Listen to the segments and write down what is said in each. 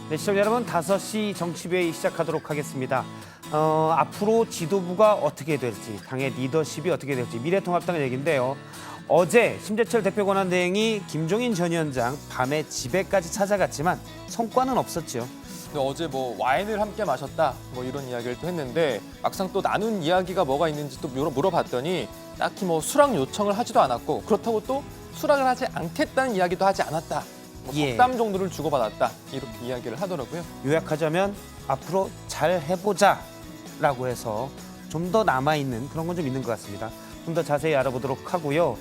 네, 시청자 여러분, 5시 정치회의 시작하도록 하겠습니다. 앞으로 지도부가 어떻게 될지, 당의 리더십이 어떻게 될지, 미래통합당 얘기인데요. 어제 심재철 대표 권한대행이 김종인 전 위원장 밤에 집에까지 찾아갔지만 성과는 없었죠. 어제 와인을 함께 마셨다 이런 이야기를 또 했는데 막상 또 나눈 이야기가 뭐가 있는지 또 물어봤더니 딱히 수락 요청을 하지도 않았고 그렇다고 또 수락을 하지 않겠다는 이야기도 하지 않았다. 덕담 정도를 주고받았다 이렇게 이야기를 하더라고요. 요약하자면 앞으로 잘 해보자라고 해서 좀 더 남아있는 그런 건 좀 있는 것 같습니다. 좀 더 자세히 알아보도록 하고요.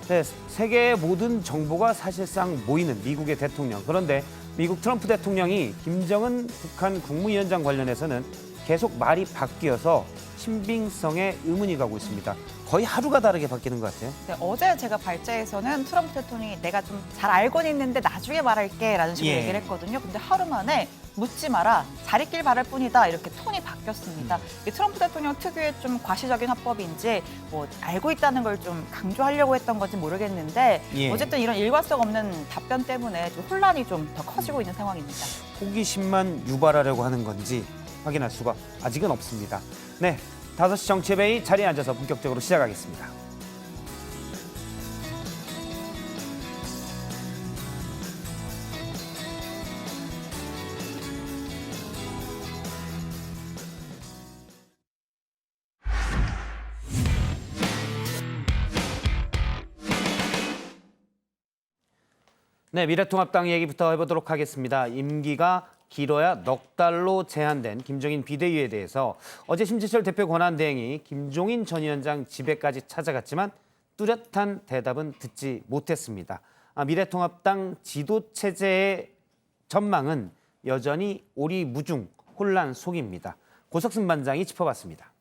네, 세계의 모든 정보가 사실상 모이는 미국의 대통령. 그런데 미국 트럼프 대통령이 김정은 북한 국무위원장 관련해서는 계속 말이 바뀌어서 신빙성에 의문이 가고 있습니다. 거의 하루가 다르게 바뀌는 것 같아요. 네, 어제 제가 발제에서는 트럼프 대통령이 내가 좀 잘 알고는 있는데 나중에 말할게 라는 식으로 얘기를 했거든요. 근데 하루 만에 묻지 마라, 잘 있길 바랄 뿐이다 이렇게 톤이 바뀌었습니다. 이 트럼프 대통령 특유의 좀 과시적인 화법인지 알고 있다는 걸 좀 강조하려고 했던 건지 모르겠는데 어쨌든 이런 일관성 없는 답변 때문에 좀 혼란이 좀 더 커지고 있는 상황입니다. 호기심만 유발하려고 하는 건지 확인할 수가 아직은 없습니다. 네, 5시 정치회의 자리에 앉아서 본격적으로 시작하겠습니다. 네, 미래통합당 얘기부터 해보도록 하겠습니다. 임기가 길어야 넉 달로 제한된 김종인 비대위에 대해서 어제 심재철 대표 권한대행이 김종인 전 위원장 집에까지 찾아갔지만 뚜렷한 대답은 듣지 못했습니다. 미래통합당 지도체제의 전망은 여전히 오리무중, 혼란 속입니다. 고석순 반장이 짚어봤습니다.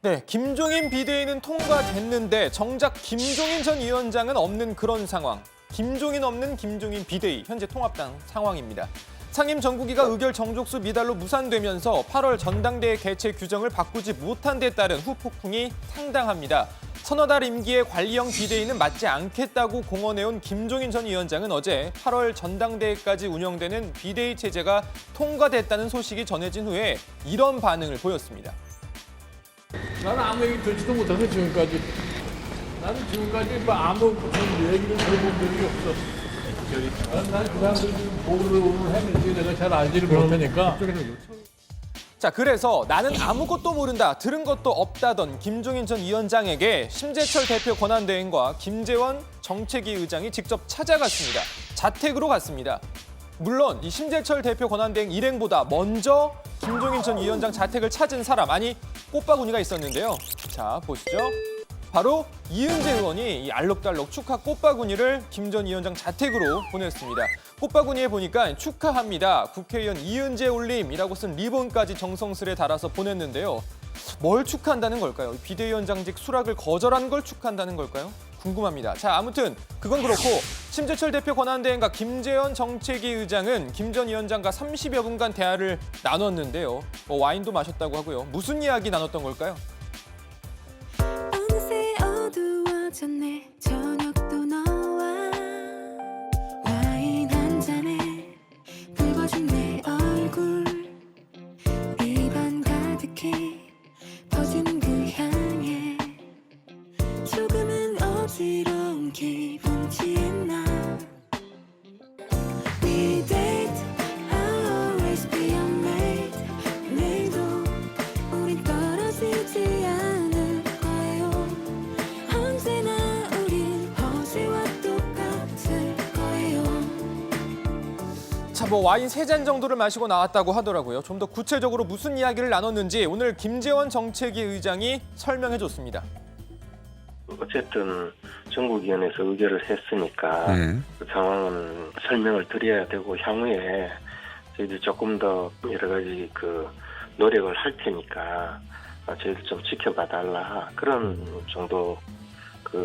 네, 김종인 비대위는 통과됐는데 정작 김종인 전 위원장은 없는 그런 상황. 김종인 없는 김종인 비대위, 현재 통합당 상황입니다. 상임 정국위가 의결 정족수 미달로 무산되면서 8월 전당대회 개최 규정을 바꾸지 못한 데 따른 후폭풍이 상당합니다. 서너 달 임기의 관리형 비대위는 맞지 않겠다고 공언해온 김종인 전 위원장은 어제 8월 전당대회까지 운영되는 비대위 체제가 통과됐다는 소식이 전해진 후에 이런 반응을 보였습니다. 나는 아무 얘기 듣지도 못해서 지금까지. 나는 지금까지 아무 무슨 얘기를 들어본 적이 없어. 난 그 사람들이 뭐를 했는지 내가 잘 알지를 못하니까. 자, 그래서 나는 아무것도 모른다, 들은 것도 없다던 김종인 전 위원장에게 심재철 대표 권한대행과 김재원 정책위 의장이 직접 찾아갔습니다. 자택으로 갔습니다. 물론 이 심재철 대표 권한대행 일행보다 먼저 김종인 전 위원장 자택을 찾은 사람, 아니 꽃바구니가 있었는데요. 자, 보시죠. 바로 이은재 의원이 이 알록달록 축하 꽃바구니를 김 전 위원장 자택으로 보냈습니다. 꽃바구니에 보니까 축하합니다. 국회의원 이은재 올림이라고 쓴 리본까지 정성스레 달아서 보냈는데요. 뭘 축하한다는 걸까요? 비대위원장직 수락을 거절한 걸 축하한다는 걸까요? 궁금합니다. 자, 아무튼 그건 그렇고 심재철 대표 권한대행과 김재원 정책위 의장은 김 전 위원장과 30여 분간 대화를 나눴는데요. 와인도 마셨다고 하고요. 무슨 이야기 나눴던 걸까요? 전에 저녁도 너와 와인 한 잔에 붉어진 내 얼굴 입안 가득히 퍼진 그 향에 조금은 어지러운 기분 지나 We date, I'll always be your mate 내일도 우린 떨어지지 않을 거예요 언제나 우린 어제와 똑같을 거예요. 자, 와인 3잔 정도를 마시고 나왔다고 하더라고요. 좀 더 구체적으로 무슨 이야기를 나눴는지 오늘 김재원 정책위 의장이 설명해줬습니다. 어쨌든 전국위원회에서 의결을 했으니까 그 상황은 설명을 드려야 되고 향후에 저희들이 조금 더 여러 가지 노력을 할 테니까 저희들 좀 지켜봐 달라 그런 정도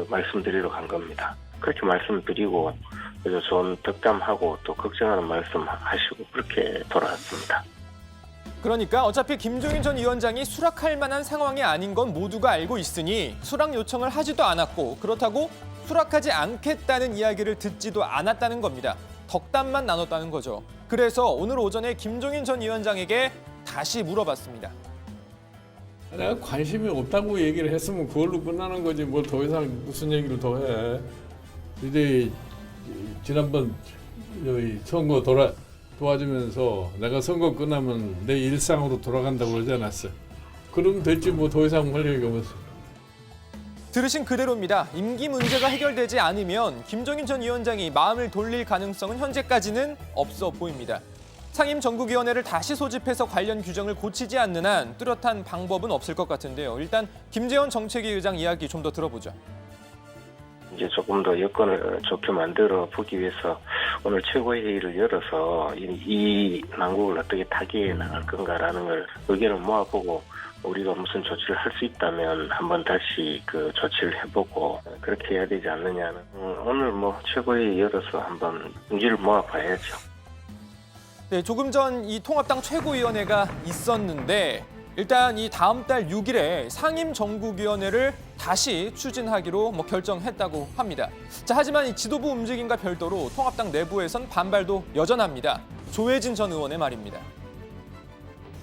말씀드리러 간 겁니다. 그렇게 말씀드리고 그래서 좀 덕담하고 또 걱정하는 말씀 하시고 그렇게 돌아왔습니다. 그러니까 어차피 김종인 전 위원장이 수락할 만한 상황이 아닌 건 모두가 알고 있으니 수락 요청을 하지도 않았고 그렇다고 수락하지 않겠다는 이야기를 듣지도 않았다는 겁니다. 덕담만 나눴다는 거죠. 그래서 오늘 오전에 김종인 전 위원장에게 다시 물어봤습니다. 내가 관심이 없다고 얘기를 했으면 그걸로 끝나는 거지 뭘 더 이상 무슨 얘기를 더 해. 이제 지난번 여기 선거 도와주면서 내가 선거 끝나면 내 일상으로 돌아간다고 그러지 않았어. 그러면 됐지 뭐 더 이상 할 얘기가 없어. 들으신 그대로입니다. 임기 문제가 해결되지 않으면 김종인 전 위원장이 마음을 돌릴 가능성은 현재까지는 없어 보입니다. 상임정국위원회를 다시 소집해서 관련 규정을 고치지 않는 한 뚜렷한 방법은 없을 것 같은데요. 일단 김재원 정책위 의장 이야기 좀 더 들어보죠. 이제 조금 더 여건을 좋게 만들어 보기 위해서 오늘 최고회의를 열어서 이 난국을 어떻게 타개해 나갈 건가라는 걸 의견을 모아보고 우리가 무슨 조치를 할 수 있다면 한번 다시 그 조치를 해보고 그렇게 해야 되지 않느냐는 오늘 뭐 최고회의 열어서 한번 용기를 모아봐야죠. 네, 조금 전 이 통합당 최고위원회가 있었는데 일단 이 다음 달 6일에 상임정국위원회를 다시 추진하기로 결정했다고 합니다. 자, 하지만 이 지도부 움직임과 별도로 통합당 내부에선 반발도 여전합니다. 조혜진 전 의원의 말입니다.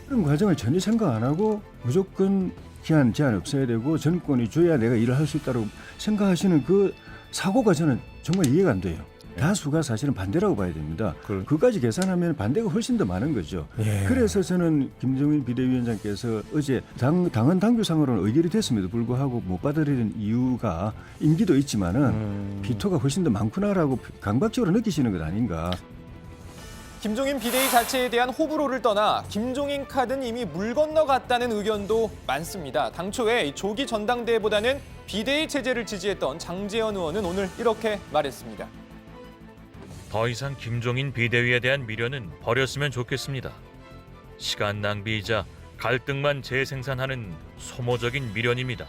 그런 과정을 전혀 생각 안 하고 무조건 기한 제한 없어야 되고 정권이 줘야 내가 일을 할 수 있다고 생각하시는 그 사고가 저는 정말 이해가 안 돼요. 다수가 사실은 반대라고 봐야 됩니다. 그까지 계산하면 반대가 훨씬 더 많은 거죠. 그래서 저는 김종인 비대위원장께서 어제 당헌 당규상으로는 의결이 됐음에도 불구하고 못 받아들이는 이유가 임기도 있지만은 비토가 훨씬 더 많구나라고 강박적으로 느끼시는 것 아닌가. 김종인 비대위 자체에 대한 호불호를 떠나 김종인 카드는 이미 물 건너갔다는 의견도 많습니다. 당초에 이 조기 전당대회보다는 비대위 체제를 지지했던 장제원 의원은 오늘 이렇게 말했습니다. 더 이상 김종인 비대위에 대한 미련은 버렸으면 좋겠습니다. 시간 낭비이자 갈등만 재생산하는 소모적인 미련입니다.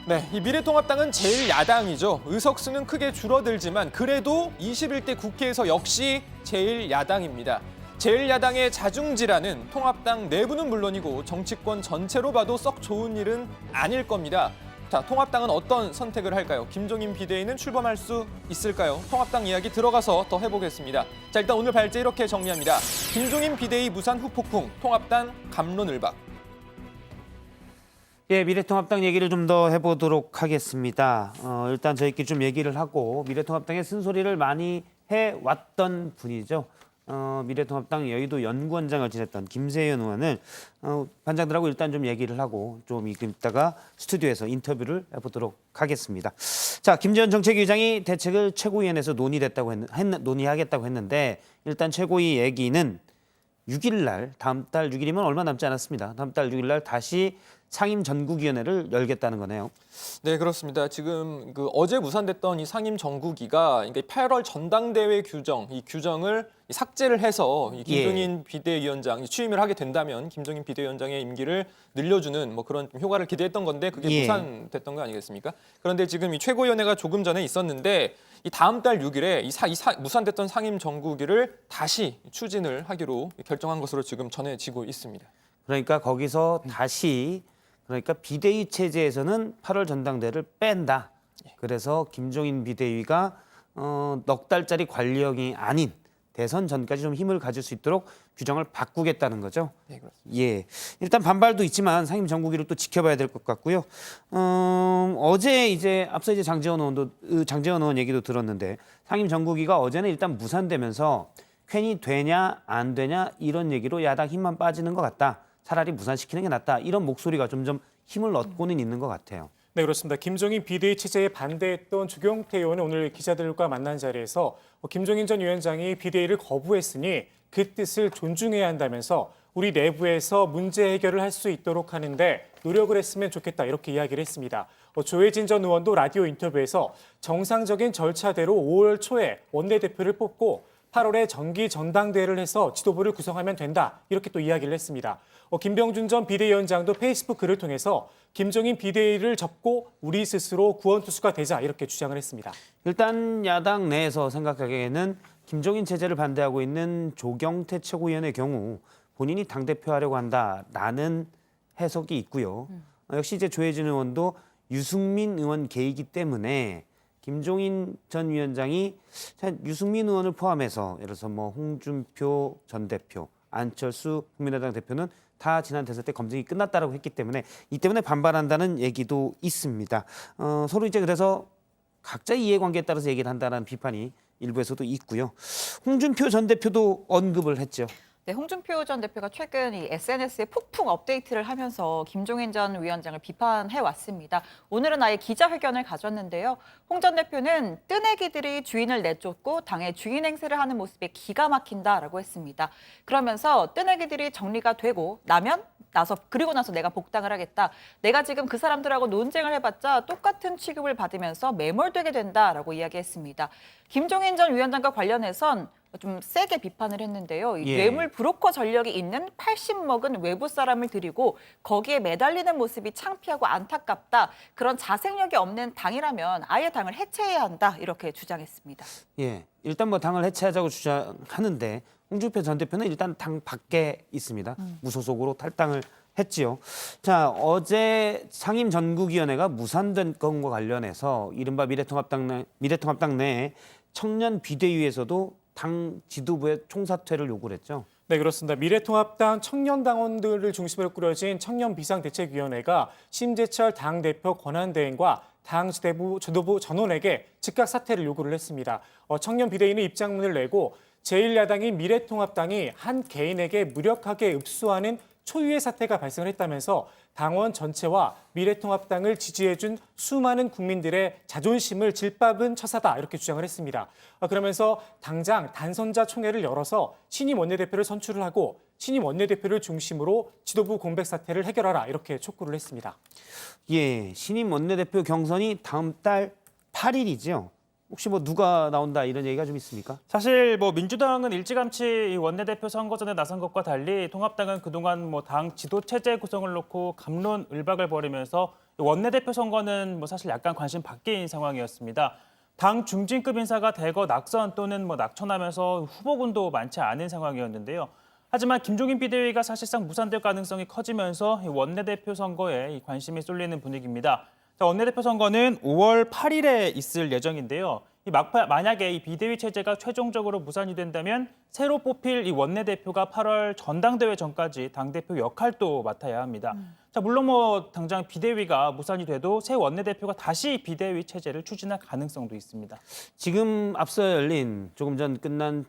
네, 이 미래통합당은 제1야당이죠. 의석수는 크게 줄어들지만 그래도 21대 국회에서 역시 제1야당입니다. 제1야당의 자중질환은 통합당 내부는 물론이고 정치권 전체로 봐도 썩 좋은 일은 아닐 겁니다. 자, 통합당은 어떤 선택을 할까요? 김종인 비대위는 출범할 수 있을까요? 통합당 이야기 들어가서 더 해보겠습니다. 자, 일단 오늘 발제 이렇게 정리합니다. 김종인 비대위 무산 후폭풍, 통합당 갑론을박. 예, 미래통합당 얘기를 좀 더 해보도록 하겠습니다. 일단 저희끼리 좀 얘기를 하고 미래통합당의 쓴소리를 많이 해왔던 분이죠. 미래통합당 여의도 연구원장을 지냈던 김세현 의원을 반장들하고 일단 좀 얘기를 하고 좀 이따가 스튜디오에서 인터뷰를 해보도록 하겠습니다. 자, 김재원 정책위의장이 대책을 최고위원회에서 논의하겠다고 했는데 일단 최고위 얘기는 6일 날, 다음 달 6일이면 얼마 남지 않았습니다. 다음 달 6일 날 다시 상임전국위원회를 열겠다는 거네요. 네, 그렇습니다. 지금 어제 무산됐던 이 상임정국위가 8월 전당대회 규정, 이 규정을 삭제를 해서 이 김종인 비대위원장 취임을 하게 된다면 김종인 비대위원장의 임기를 늘려주는 그런 효과를 기대했던 건데 그게 무산됐던 거 아니겠습니까? 그런데 지금 이 최고위원회가 조금 전에 있었는데 이 다음 달 6일에 무산됐던 상임정국위를 다시 추진을 하기로 결정한 것으로 지금 전해지고 있습니다. 그러니까 거기서 다시 비대위 체제에서는 8월 전당대회를 뺀다. 그래서 김종인 비대위가 넉 달짜리 관리형이 아닌 대선 전까지 좀 힘을 가질 수 있도록 규정을 바꾸겠다는 거죠. 네, 그렇습니다. 예, 일단 반발도 있지만 상임정국위를 또 지켜봐야 될 것 같고요. 어제 앞서 장제원 의원 얘기도 들었는데 상임정국위가 어제는 일단 무산되면서 괜히 되냐 안 되냐 이런 얘기로 야당 힘만 빠지는 것 같다. 차라리 무산시키는 게 낫다. 이런 목소리가 점점 힘을 얻고는 있는 것 같아요. 네, 그렇습니다. 김종인 비대위 체제에 반대했던 주경태 의원은 오늘 기자들과 만난 자리에서 김종인 전 위원장이 비대위를 거부했으니 그 뜻을 존중해야 한다면서 우리 내부에서 문제 해결을 할 수 있도록 하는데 노력을 했으면 좋겠다 이렇게 이야기를 했습니다. 조혜진 전 의원도 라디오 인터뷰에서 정상적인 절차대로 5월 초에 원내대표를 뽑고 8월에 정기 전당대회를 해서 지도부를 구성하면 된다 이렇게 또 이야기를 했습니다. 김병준 전 비대위원장도 페이스북 글을 통해서 김종인 비대위를 접고 우리 스스로 구원투수가 되자 이렇게 주장을 했습니다. 일단 야당 내에서 생각하기에는 김종인 체제를 반대하고 있는 조경태 최고위원의 경우 본인이 당대표 하려고 한다라는 해석이 있고요. 역시 조혜진 의원도 유승민 의원 계이기 때문에 김종인 전 위원장이 유승민 의원을 포함해서 예를 들어서 뭐 홍준표 전 대표, 안철수 국민의당 대표는 다 지난 대선 때 검증이 끝났다라고 했기 때문에 이 때문에 반발한다는 얘기도 있습니다. 서로 이제 그래서 각자 이해관계에 따라서 얘기를 한다는 비판이 일부에서도 있고요. 홍준표 전 대표도 언급을 했죠. 네, 홍준표 전 대표가 최근 이 SNS에 폭풍 업데이트를 하면서 김종인 전 위원장을 비판해 왔습니다. 오늘은 아예 기자회견을 가졌는데요. 홍 전 대표는 뜨내기들이 주인을 내쫓고 당의 주인 행세를 하는 모습에 기가 막힌다라고 했습니다. 그러면서 뜨내기들이 정리가 되고 그리고 나서 내가 복당을 하겠다. 내가 지금 그 사람들하고 논쟁을 해봤자 똑같은 취급을 받으면서 매몰되게 된다라고 이야기했습니다. 김종인 전 위원장과 관련해선 좀 세게 비판을 했는데요. 이 뇌물 브로커 전력이 있는 80 먹은 외부 사람을 들이고 거기에 매달리는 모습이 창피하고 안타깝다. 그런 자생력이 없는 당이라면 아예 당을 해체해야 한다. 이렇게 주장했습니다. 예, 일단 뭐 당을 해체하자고 주장하는데 홍준표 전 대표는 일단 당 밖에 있습니다. 무소속으로 탈당을 했지요. 자, 어제 상임전국위원회가 무산된 건과 관련해서 이른바 미래통합당 내 청년 비대위에서도 당 지도부의 총사퇴를 요구를 했죠. 네, 그렇습니다. 미래통합당 청년당원들을 중심으로 꾸려진 청년비상대책위원회가 심재철 당대표 권한대행과 당 지도부 전원에게 즉각 사퇴를 요구를 했습니다. 청년 비대위는 입장문을 내고 제1야당인 미래통합당이 한 개인에게 무력하게 읍수하는 초유의 사태가 발생을 했다면서 당원 전체와 미래통합당을 지지해준 수많은 국민들의 자존심을 질밟은 처사다 이렇게 주장을 했습니다. 그러면서 당장 단선자 총회를 열어서 신임 원내대표를 선출을 하고 신임 원내대표를 중심으로 지도부 공백 사태를 해결하라 이렇게 촉구를 했습니다. 예, 신임 원내대표 경선이 다음 달 8일이죠. 혹시 뭐 누가 나온다 이런 얘기가 좀 있습니까? 사실 뭐 민주당은 일찌감치 이 원내대표 선거전에 나선 것과 달리 통합당은 그동안 뭐 당 지도 체제 구성을 놓고 갑론을박을 벌이면서 원내대표 선거는 뭐 사실 약간 관심 밖인 상황이었습니다. 당 중진급 인사가 대거 낙선 또는 뭐 낙천하면서 후보군도 많지 않은 상황이었는데요. 하지만 김종인 비대위가 사실상 무산될 가능성이 커지면서 이 원내대표 선거에 이 관심이 쏠리는 분위기입니다. 자, 원내대표 선거는 5월 8일에 있을 예정인데요. 만약에 이 비대위 체제가 최종적으로 무산이 된다면 새로 뽑힐 이 원내대표가 8월 전당대회 전까지 당대표 역할도 맡아야 합니다. 자, 물론 뭐 당장 비대위가 무산이 돼도 새 원내대표가 다시 비대위 체제를 추진할 가능성도 있습니다. 지금 앞서 열린 조금 전 끝난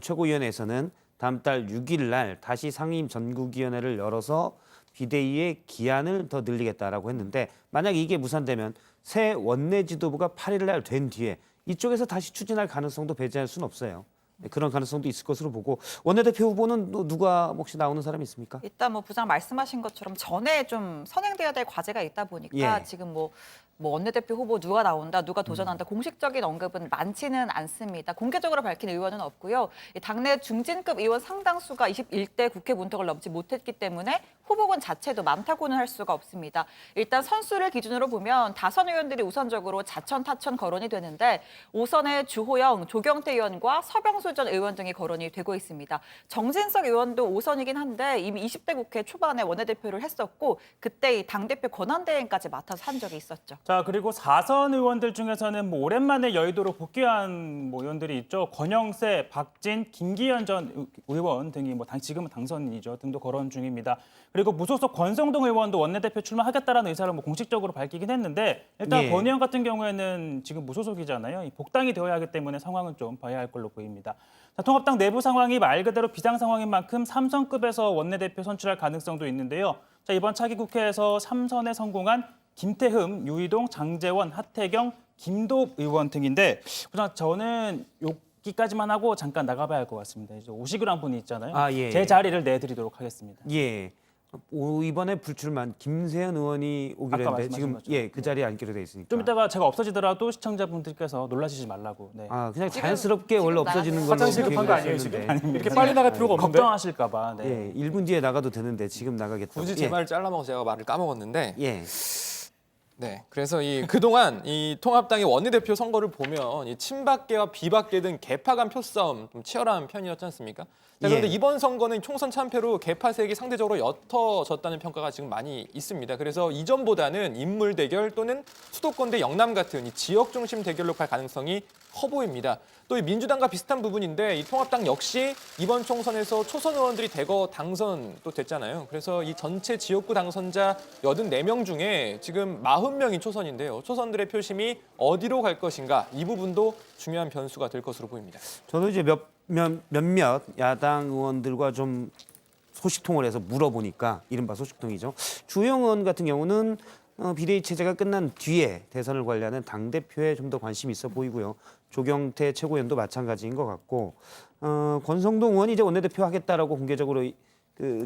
최고위원회에서는 다음 달 6일 날 다시 상임 전국위원회를 열어서 비대위의 기한을 더 늘리겠다라고 했는데 만약 이게 무산되면 새 원내 지도부가 8일 날 된 뒤에 이쪽에서 다시 추진할 가능성도 배제할 수는 없어요. 그런 가능성도 있을 것으로 보고 원내대표 후보는 또 누가 혹시 나오는 사람이 있습니까? 일단 뭐 부장 말씀하신 것처럼 전에 좀 선행돼야 될 과제가 있다 보니까 예. 지금 뭐 원내대표 후보 누가 나온다, 누가 도전한다 공식적인 언급은 많지는 않습니다. 공개적으로 밝힌 의원은 없고요. 이 당내 중진급 의원 상당수가 21대 국회 문턱을 넘지 못했기 때문에 후보군 자체도 많다고는 할 수가 없습니다. 일단 선수를 기준으로 보면 다선 의원들이 우선적으로 자천, 타천 거론이 되는데 5선의 주호영, 조경태 의원과 서병수 전 의원 등이 거론이 되고 있습니다. 정진석 의원도 5선이긴 한데 이미 20대 국회 초반에 원내대표를 했었고 그때 이 당대표 권한대행까지 맡아서 한 적이 있었죠. 자, 그리고 4선 의원들 중에서는 뭐 오랜만에 여의도로 복귀한 뭐 의원들이 있죠. 권영세, 박진, 김기현 전 의원 등이 뭐 지금은 당선인이죠. 등도 거론 중입니다. 그리고 무소속 권성동 의원도 원내대표 출마하겠다라는 의사를 뭐 공식적으로 밝히긴 했는데 일단 예. 권 의원 같은 경우에는 지금 무소속이잖아요. 이 복당이 되어야 하기 때문에 상황은 좀 봐야 할 걸로 보입니다. 자, 통합당 내부 상황이 말 그대로 비상 상황인 만큼 3선급에서 원내대표 선출할 가능성도 있는데요. 자, 이번 차기 국회에서 3선에 성공한 김태흠, 유이동, 장재원, 하태경, 김도읍 의원 등인데 그냥 저는 여기까지만 하고 잠깐 나가봐야 할 것 같습니다. 이제 오시기로 한 분이 있잖아요. 아, 예. 제 자리를 내드리도록 하겠습니다. 예. 이번에 불출만 김세현 의원이 오기로 아까 했는데 지금 말씀하신 거죠. 예, 그 자리에 앉기로 돼 있으니까. 좀 이따가 제가 없어지더라도 시청자분들께서 놀라시지 말라고. 네. 아, 그냥 지금- 자연스럽게 원래 지금 없어지는 걸로 화장실 급한 거 계획을 아니에요 지금? 했었는데. 이렇게 빨리 나갈 필요가 없는데? 걱정하실까 봐. 네. 예, 1분 뒤에 나가도 되는데 지금 나가겠다. 굳이 제 말을 잘라먹어서 제가 말을 까먹었는데 예. 네, 그래서 그동안 이 통합당의 원내대표 선거를 보면 이 친박계와 비박계 등 개파 간 표싸움 좀 치열한 편이었지 않습니까? 자, 그런데 예. 이번 선거는 총선 참패로 개파 색이 상대적으로 옅어졌다는 평가가 지금 많이 있습니다. 그래서 이전보다는 인물 대결 또는 수도권 대 영남 같은 이 지역 중심 대결로 갈 가능성이 커 보입니다. 또 이 민주당과 비슷한 부분인데 이 통합당 역시 이번 총선에서 초선 의원들이 대거 당선 또 됐잖아요. 그래서 이 전체 지역구 당선자 84명 중에 지금 40명이 초선인데요. 초선들의 표심이 어디로 갈 것인가 이 부분도 중요한 변수가 될 것으로 보입니다. 저도 이제 몇몇 야당 의원들과 좀 소식통을 해서 물어보니까 이른바 소식통이죠. 주영 의원 같은 경우는 비대위 체제가 끝난 뒤에 대선을 관리하는 당대표에 좀 더 관심이 있어 보이고요. 조경태 최고위원도 마찬가지인 것 같고 권성동 의원이 이제 원내대표 하겠다라고 공개적으로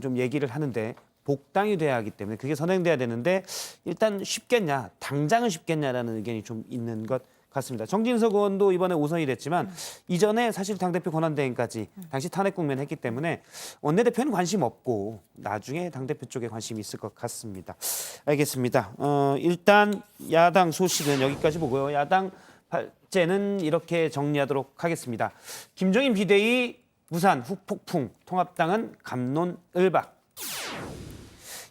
좀 얘기를 하는데 복당이 돼야 하기 때문에 그게 선행돼야 되는데 일단 쉽겠냐, 당장은 쉽겠냐라는 의견이 좀 있는 것 같습니다. 정진석 의원도 이번에 5선이 됐지만 이전에 사실 당대표 권한대행까지 당시 탄핵 국면했기 때문에 원내대표는 관심 없고 나중에 당대표 쪽에 관심이 있을 것 같습니다. 알겠습니다. 일단 야당 소식은 여기까지 보고요. 야당 발제는 이렇게 정리하도록 하겠습니다. 김종인 비대위 무산 후폭풍, 통합당은 갑론을박.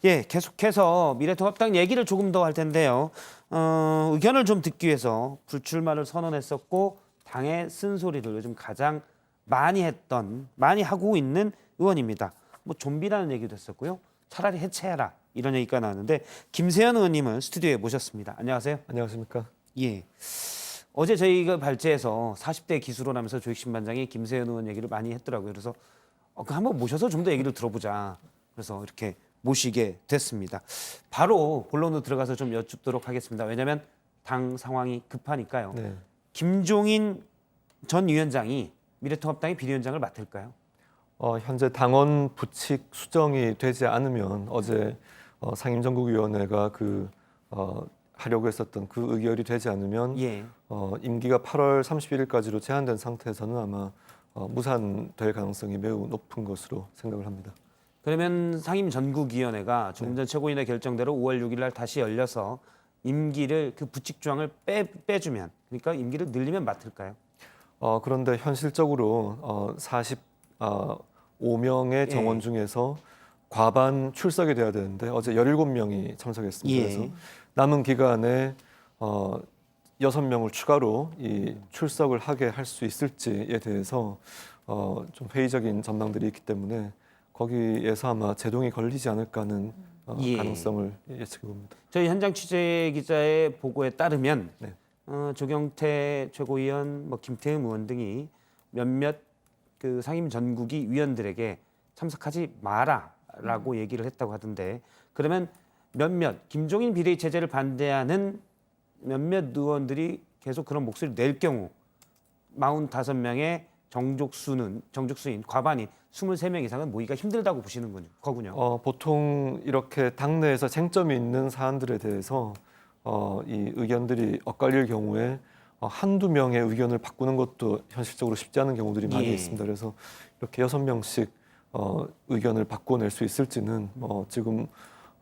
예, 계속해서 미래통합당 얘기를 조금 더 할 텐데요. 의견을 좀 듣기 위해서 불출마를 선언했었고 당의 쓴소리를 요즘 가장 많이 하고 있는 의원입니다. 뭐 좀비라는 얘기도 했었고요. 차라리 해체해라 이런 얘기가 나왔는데 김세현 의원님을 스튜디오에 모셨습니다. 안녕하세요. 안녕하십니까? 예. 어제 저희가 발제해서 40대 기수로 나면서 조익신 반장이 김세현 의원 얘기를 많이 했더라고요. 그래서 한번 모셔서 좀 더 얘기를 들어보자. 그래서 이렇게 모시게 됐습니다. 바로 본론으로 들어가서 좀 여쭙도록 하겠습니다. 왜냐하면 당 상황이 급하니까요. 네. 김종인 전 위원장이 미래통합당의 비대위원장을 맡을까요? 현재 당원 부칙 수정이 되지 않으면 어제 상임전국위원회가 하려고 했었던 그 의결이 되지 않으면 예. 임기가 8월 31일까지로 제한된 상태에서는 아마 무산될 가능성이 매우 높은 것으로 생각을 합니다. 그러면 상임전국위원회가 조금 전 최고위원회 결정대로 5월 6일 날 다시 열려서 임기를 그 부칙 조항을 빼주면 그러니까 임기를 늘리면 맡을까요? 그런데 현실적으로 45명의 정원 중에서 과반 출석이 돼야 되는데 어제 17명이 참석했습니다. 그래서 남은 기간에 6명을 추가로 이 출석을 하게 할 수 있을지에 대해서 좀 회의적인 전망들이 있기 때문에 거기에서 아마 제동이 걸리지 않을까 하는 가능성을 예측해 봅니다. 저희 현장 취재 기자의 보고에 따르면 네. 조경태 최고위원, 김태흠 의원 등이 몇몇 그 상임 전국위 위원들에게 참석하지 마라라고 얘기를 했다고 하던데 그러면 몇몇 김종인 비대위 체제를 반대하는 몇몇 의원들이 계속 그런 목소리를 낼 경우 45명의 정족수인 과반인 23명 이상은 모이기가 힘들다고 보시는 거군요. 보통 이렇게 당내에서 쟁점이 있는 사안들에 대해서 이 의견들이 엇갈릴 경우에 한두 명의 의견을 바꾸는 것도 현실적으로 쉽지 않은 경우들이 많이 있습니다. 그래서 이렇게 6명씩 의견을 바꿔낼 수 있을지는 지금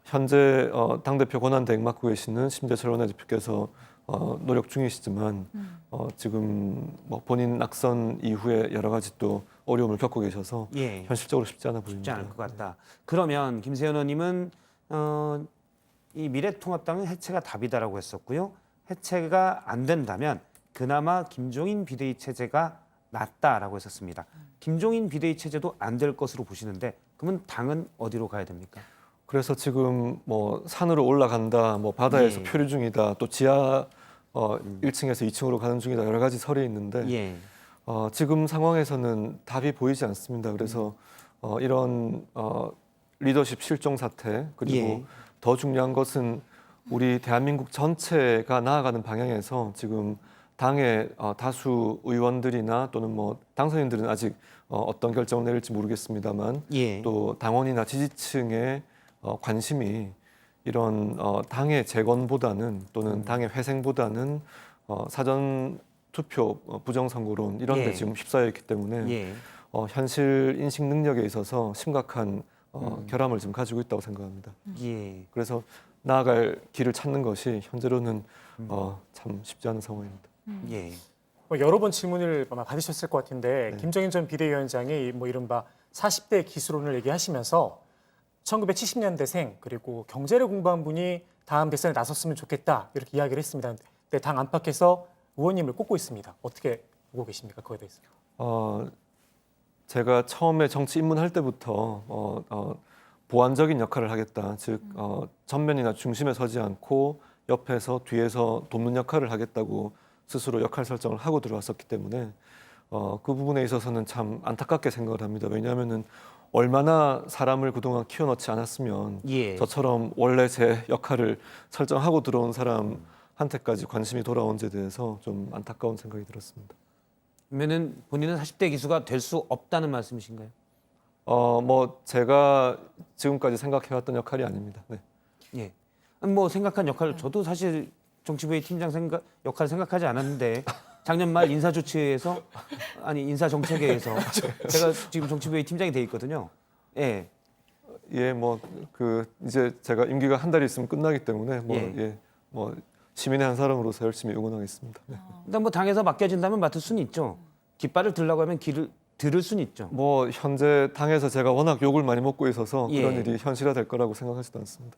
현재 당대표 권한대행 맡고 계시는 심재철 원내대표께서 노력 중이시지만 지금 본인 낙선 이후에 여러 가지 또 어려움을 겪고 계셔서 현실적으로 쉽지 않아 보입니다. 쉽지 않을 것 같다. 그러면 김세현 의원님은 이 미래통합당은 해체가 답이다라고 했었고요. 해체가 안 된다면 그나마 김종인 비대위 체제가 낫다라고 했었습니다. 김종인 비대위 체제도 안 될 것으로 보시는데 그러면 당은 어디로 가야 됩니까? 그래서 지금 산으로 올라간다, 바다에서 표류 중이다, 또 지하 1층에서 2층으로 가는 중이다 여러 가지 설이 있는데 지금 상황에서는 답이 보이지 않습니다. 그래서 이런 리더십 실종 사태 그리고 더 중요한 것은 우리 대한민국 전체가 나아가는 방향에서 지금 당의 다수 의원들이나 또는 당선인들은 아직 어떤 결정을 내릴지 모르겠습니다만 또 당원이나 지지층의 관심이 이런 당의 재건보다는 또는 당의 회생보다는 사전 투표 부정선거론 이런 데 지금 휩싸여 있기 때문에 현실 인식 능력에 있어서 심각한 결함을 지금 가지고 있다고 생각합니다. 그래서 나아갈 길을 찾는 것이 현재로는 참 쉽지 않은 상황입니다. 예. 뭐 여러 번 질문을 아마 받으셨을 것 같은데 네. 김종인 전 비대위원장이 뭐 이른바 40대 기술론을 얘기하시면서 1970년대생 그리고 경제를 공부한 분이 다음 대선에 나섰으면 좋겠다 이렇게 이야기를 했습니다. 근데 당 안팎에서 의원님을 꼽고 있습니다. 어떻게 보고 계십니까? 그거에 대해서. 제가 처음에 정치 입문할 때부터 보완적인 역할을 하겠다. 즉 전면이나 중심에 서지 않고 옆에서 뒤에서 돕는 역할을 하겠다고 스스로 역할 설정을 하고 들어왔었기 때문에 그 부분에 있어서는 참 안타깝게 생각을 합니다. 왜냐하면은 얼마나 사람을 그동안 키워넣지 않았으면 예. 저처럼 원래 제 역할을 설정하고 들어온 사람한테까지 관심이 돌아온지에 대해서 좀 안타까운 생각이 들었습니다. 그러면은 본인은 40대 기수가 될 수 없다는 말씀이신가요? 뭐 제가 지금까지 생각해왔던 역할이 아닙니다. 네. 예. 뭐 생각한 역할 저도 사실 정치부의 팀장 역할을 생각하지 않았는데 작년 말 인사조치에서 아니 인사정책회에서 제가 지금 정치부의 팀장이 돼 있거든요. 예. 예, 뭐 그 이제 제가 임기가 한 달 있으면 끝나기 때문에 뭐 시민의 한 사람으로서 열심히 응원하겠습니다. 네. 일단 뭐 당에서 맡겨진다면 맡을 수는 있죠. 깃발을 들라고 하면 길을 들을 수는 있죠. 뭐 현재 당에서 제가 워낙 욕을 많이 먹고 있어서 예. 그런 일이 현실화될 거라고 생각하지도 않습니다.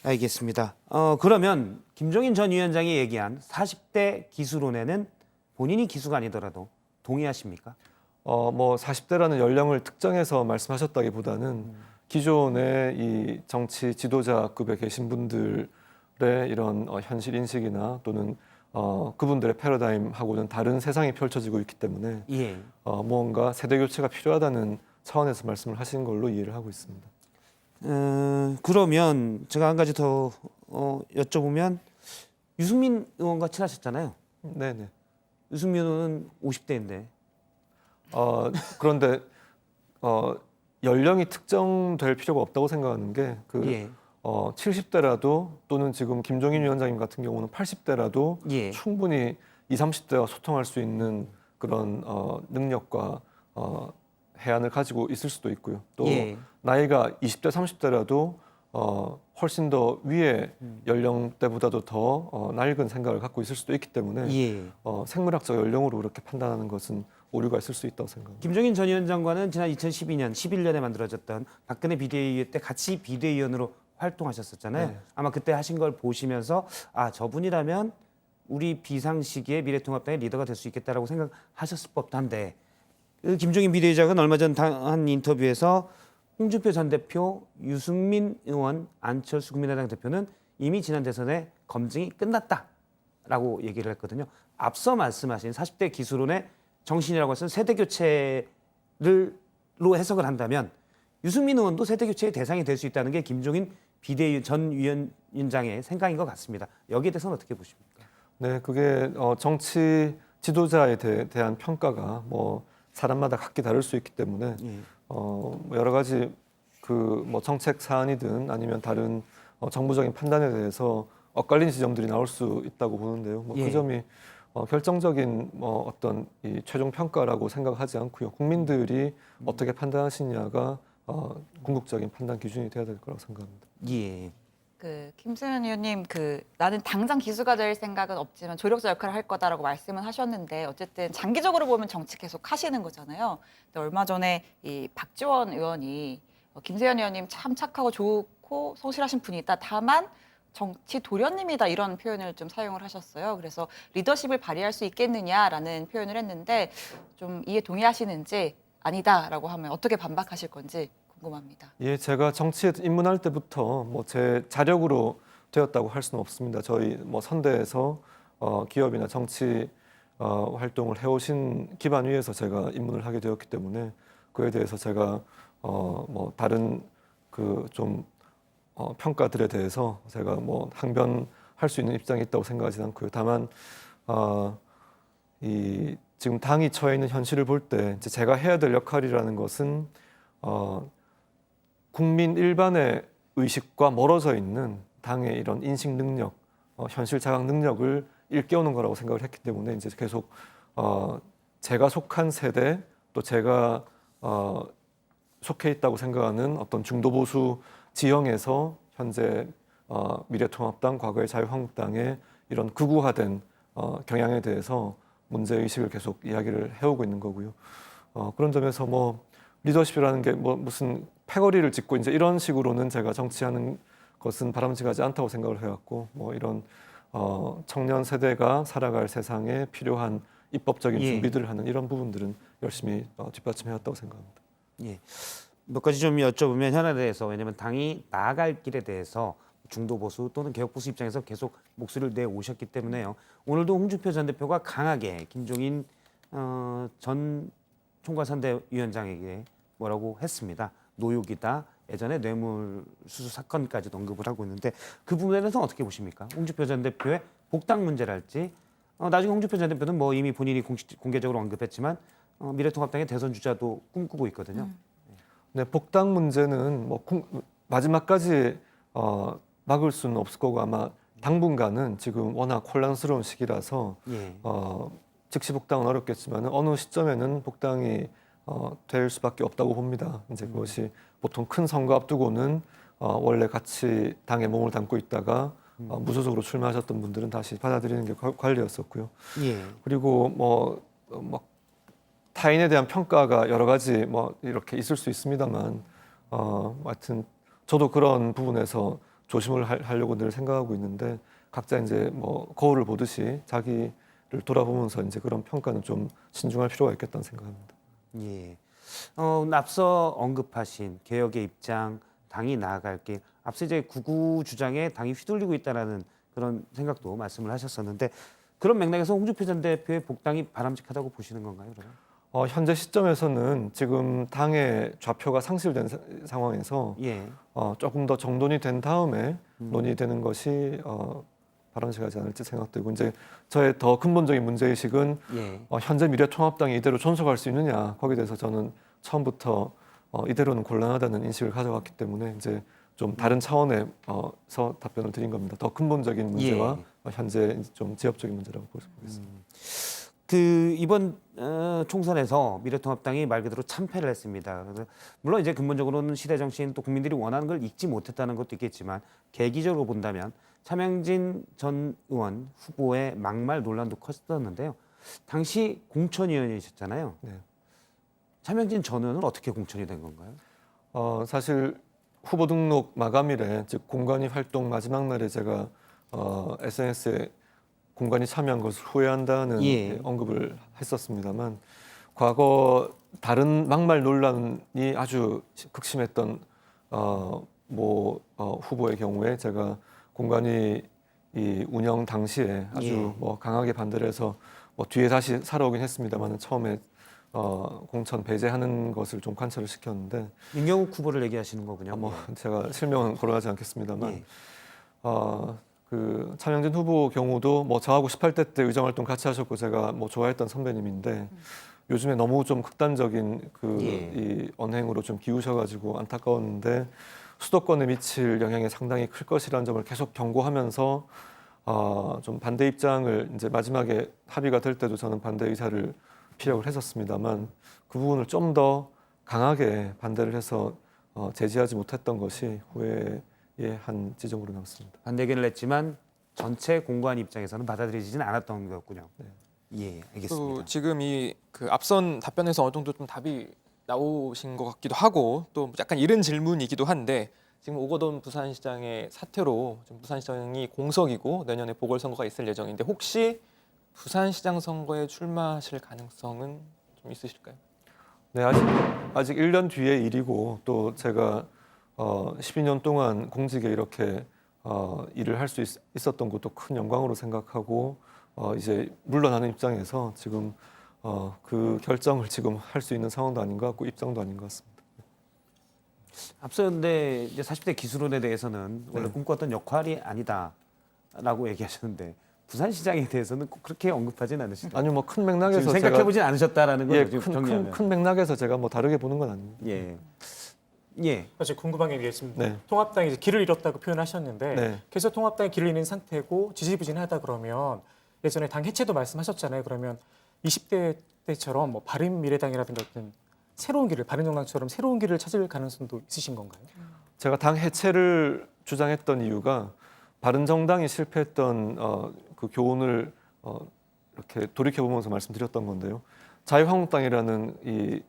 알겠습니다. 그러면 김종인 전 위원장이 얘기한 40대 기수론에는 본인이 기수가 아니더라도 동의하십니까? 뭐 40대라는 연령을 특정해서 말씀하셨다기보다는 기존의 이 정치 지도자급에 계신 분들의 이런 현실 인식이나 또는 그분들의 패러다임하고는 다른 세상이 펼쳐지고 있기 때문에 예. 뭔가 세대 교체가 필요하다는 차원에서 말씀을 하신 걸로 이해를 하고 있습니다. 그러면 제가 한 가지 더 여쭤보면 유승민 의원과 친하셨잖아요. 네네. 유승민 의원은 50대인데. 그런데 연령이 특정될 필요가 없다고 생각하는 게 예. 70대라도 또는 지금 김종인 위원장님 같은 경우는 80대라도 예. 충분히 20, 30대와 소통할 수 있는 그런 능력과 해안을 가지고 있을 수도 있고요. 또 예. 나이가 20대, 30대라도 훨씬 더 위의 연령대보다도 더 낡은 생각을 갖고 있을 수도 있기 때문에 예. 생물학적 연령으로 그렇게 판단하는 것은 오류가 있을 수 있다고 생각합니다. 김종인 전 위원장과는 지난 2012년, 11년에 만들어졌던 박근혜 비대위 때 같이 비대위원으로 활동하셨었잖아요. 네. 아마 그때 하신 걸 보시면서 저분이라면 우리 비상시기에 미래통합당의 리더가 될 수 있겠다라고 생각하셨을 법도 한데 그 김종인 비대위장은 얼마 전 한 인터뷰에서 홍준표 전 대표, 유승민 의원, 안철수 국민의당 대표는 이미 지난 대선에 검증이 끝났다라고 얘기를 했거든요. 앞서 말씀하신 40대 기수론의 정신이라고 해서 세대교체로 해석을 한다면 유승민 의원도 세대교체의 대상이 될 수 있다는 게 김종인 비대위 전 위원장의 생각인 것 같습니다. 여기에 대해서는 어떻게 보십니까? 네, 그게 정치 지도자에 대한 평가가 뭐 사람마다 각기 다를 수 있기 때문에 뭐 여러 가지 뭐 정책 사안이든 아니면 다른 정부적인 판단에 대해서 엇갈린 지점들이 나올 수 있다고 보는데요. 뭐 그 점이 결정적인 어떤 이 최종 평가라고 생각하지 않고요. 국민들이 어떻게 판단하시냐가 궁극적인 판단 기준이 돼야 될 거라고 생각합니다. 예. 김수현 의원님 나는 당장 기수가 될 생각은 없지만 조력자 역할을 할 거다라고 말씀은 하셨는데 어쨌든 장기적으로 보면 정치 계속 하시는 거잖아요. 근데 얼마 전에 이 박지원 의원이 김세현 의원님 참 착하고 좋고 성실하신 분이다. 다만 정치 도련님이다 이런 표현을 좀 사용을 하셨어요. 그래서 리더십을 발휘할 수 있겠느냐라는 표현을 했는데 좀 이해 동의하시는지 아니다라고 하면 어떻게 반박하실 건지 궁금합니다. 예, 제가 정치에 입문할 때부터 뭐 제 자력으로 되었다고 할 수는 없습니다. 저희 뭐 선대에서 기업이나 정치 활동을 해오신 기반 위에서 제가 입문을 하게 되었기 때문에 그에 대해서 제가 뭐 다른 좀 평가들에 대해서 제가 뭐 항변할 수 있는 입장이 있다고 생각하지는 않고요. 다만 이 지금 당이 처해 있는 현실을 볼 때 제가 해야 될 역할이라는 것은 국민 일반의 의식과 멀어져 있는 당의 이런 인식 능력, 현실 자각 능력을 일깨우는 거라고 생각을 했기 때문에 이제 계속 제가 속한 세대 또 제가 속해 있다고 생각하는 어떤 중도 보수 지형에서 현재 미래통합당, 과거의 자유한국당의 이런 극우화된 경향에 대해서 문제의식을 계속 이야기를 해오고 있는 거고요. 그런 점에서 뭐 리더십이라는 게 뭐 무슨 패거리를 짚고 이제 이런 식으로는 제가 정치하는 것은 바람직하지 않다고 생각을 해왔고 뭐 이런 청년 세대가 살아갈 세상에 필요한 입법적인 예. 준비들을 하는 이런 부분들은 열심히 뒷받침해왔다고 생각합니다. 예. 몇 가지 좀 여쭤보면 현안에 대해서 왜냐하면 당이 나아갈 길에 대해서 중도 보수 또는 개혁 보수 입장에서 계속 목소리를 내 오셨기 때문에요. 오늘도 홍준표 전 대표가 강하게 김종인 전 총괄선대위원장에게 뭐라고 했습니다. 노욕이다. 예전에 뇌물수수 사건까지도 언급을 하고 있는데 그 부분에 대해서 어떻게 보십니까? 홍준표 전 대표의 복당 문제랄지 나중에 홍준표 전 대표는 뭐 이미 본인이 공개적으로 언급했지만 미래통합당의 대선 주자도 꿈꾸고 있거든요. 네, 복당 문제는 뭐 마지막까지 막을 수는 없을 거고 아마 당분간은 지금 워낙 혼란스러운 시기라서 예. 즉시 복당은 어렵겠지만 어느 시점에는 복당이 될 수밖에 없다고 봅니다. 이제 그것이 보통 큰 선거 앞두고는 원래 같이 당에 몸을 담고 있다가 무소속으로 출마하셨던 분들은 다시 받아들이는 게 관리였었고요. 예. 그리고 뭐 타인에 대한 평가가 여러 가지 뭐 이렇게 있을 수 있습니다만 하여튼 저도 그런 부분에서 조심을 하려고 늘 생각하고 있는데 각자 이제 뭐 거울을 보듯이 자기를 돌아보면서 이제 그런 평가는 좀 신중할 필요가 있겠다는 생각합니다. 예. 앞서 언급하신 개혁의 입장, 당이 나아갈 길, 앞서 이제 구구 주장에 당이 휘둘리고 있다라는 그런 생각도 말씀을 하셨었는데 그런 맥락에서 홍준표 전 대표의 복당이 바람직하다고 보시는 건가요, 그러면? 현재 시점에서는 지금 당의 좌표가 상실된 상황에서 예. 조금 더 정돈이 된 다음에 논의되는 것이 바람직하지 않을지 생각되고 이제 저의 더 근본적인 문제의식은 예. 현재 미래통합당이 이대로 존속할 수 있느냐 거기에 대해서 저는 처음부터 이대로는 곤란하다는 인식을 가져왔기 때문에 이제 좀 다른 차원에서 답변을 드린 겁니다. 더 근본적인 문제와 현재 좀 지엽적인 문제라고 보겠습니다. 이번 총선에서 미래통합당이 말 그대로 참패를 했습니다. 그래서 물론 이제 근본적으로는 시대 정신 또 국민들이 원하는 걸 읽지 못했다는 것도 있겠지만 계기적으로 본다면 차명진 전 의원 후보의 막말 논란도 컸었는데요. 당시 공천위원이셨잖아요. 네. 차명진 전 의원은 어떻게 공천이 된 건가요? 사실 후보 등록 마감일에 즉 공관위 활동 마지막 날에 제가 SNS에 공관위 참여한 것을 후회한다는 언급을 했었습니다만 과거 다른 막말 논란이 아주 극심했던 후보의 경우에 제가 공관위 이 운영 당시에 아주 강하게 반대를 해서 뒤에 다시 살아오긴 했습니다만 처음에 공천 배제하는 것을 좀 관철을 시켰는데 윤경욱 후보를 얘기하시는 거군요. 제가 실명은 거론하지 않겠습니다만 그 차명진 후보 경우도 저하고 18대 때 의정활동 같이 하셨고 제가 좋아했던 선배님인데 요즘에 너무 좀 극단적인 이 언행으로 좀 기우셔가지고 안타까웠는데 수도권에 미칠 영향이 상당히 클 것이라는 점을 계속 경고하면서 좀 반대 입장을 이제 마지막에 합의가 될 때도 저는 반대 의사를 피력을 했었습니다만 그 부분을 좀 더 강하게 반대를 해서 제지하지 못했던 것이 후회의 한 지점으로 남습니다. 반대 의견을 냈지만 전체 공관 입장에서는 받아들이지는 않았던 거였군요. 네. 예, 알겠습니다. 또 지금 이 앞선 답변에서 어느 정도 좀 답이 나오신 것 같기도 하고 또 약간 이른 질문이기도 한데 지금 오거돈 부산시장의 사태로 지금 부산시장이 공석이고 내년에 보궐선거가 있을 예정인데 혹시 부산시장 선거에 출마하실 가능성은 좀 있으실까요? 네, 아직 1년 뒤의 일이고 또 제가 12년 동안 공직에 이렇게 일을 할 수 있었던 것도 큰 영광으로 생각하고 이제 물러나는 입장에서 지금 그 결정을 지금 할 수 있는 상황도 아닌 것 같고 입장도 아닌 것 같습니다. 앞서 근데 이제 40대 기술원에 대해서는 원래 꿈꿨던 역할이 아니다라고 얘기하셨는데 부산시장에 대해서는 꼭 그렇게 언급하지는 않으시죠? 아니요, 큰 맥락에서 생각해보진 않으셨다라는 거죠. 큰 맥락에서 제가 다르게 보는 건 아닙니다. 예. 사실 궁금한 게 있습니다. 통합당이 이제 길을 잃었다고 표현하셨는데 계속 통합당이 길을 잃는 상태고 지지부진하다 그러면 예전에 당 해체도 말씀하셨잖아요. 그러면 20대 때처럼 바른미래당이라든가 어떤 새로운 길을 바른정당처럼 새로운 길을 찾을 가능성도 있으신 건가요? 제가 당 해체를 주장했던 이유가 바른정당이 실패했던 그 교훈을 이렇게 돌이켜보면서 말씀드렸던 건데요. 자유한국당이라는 이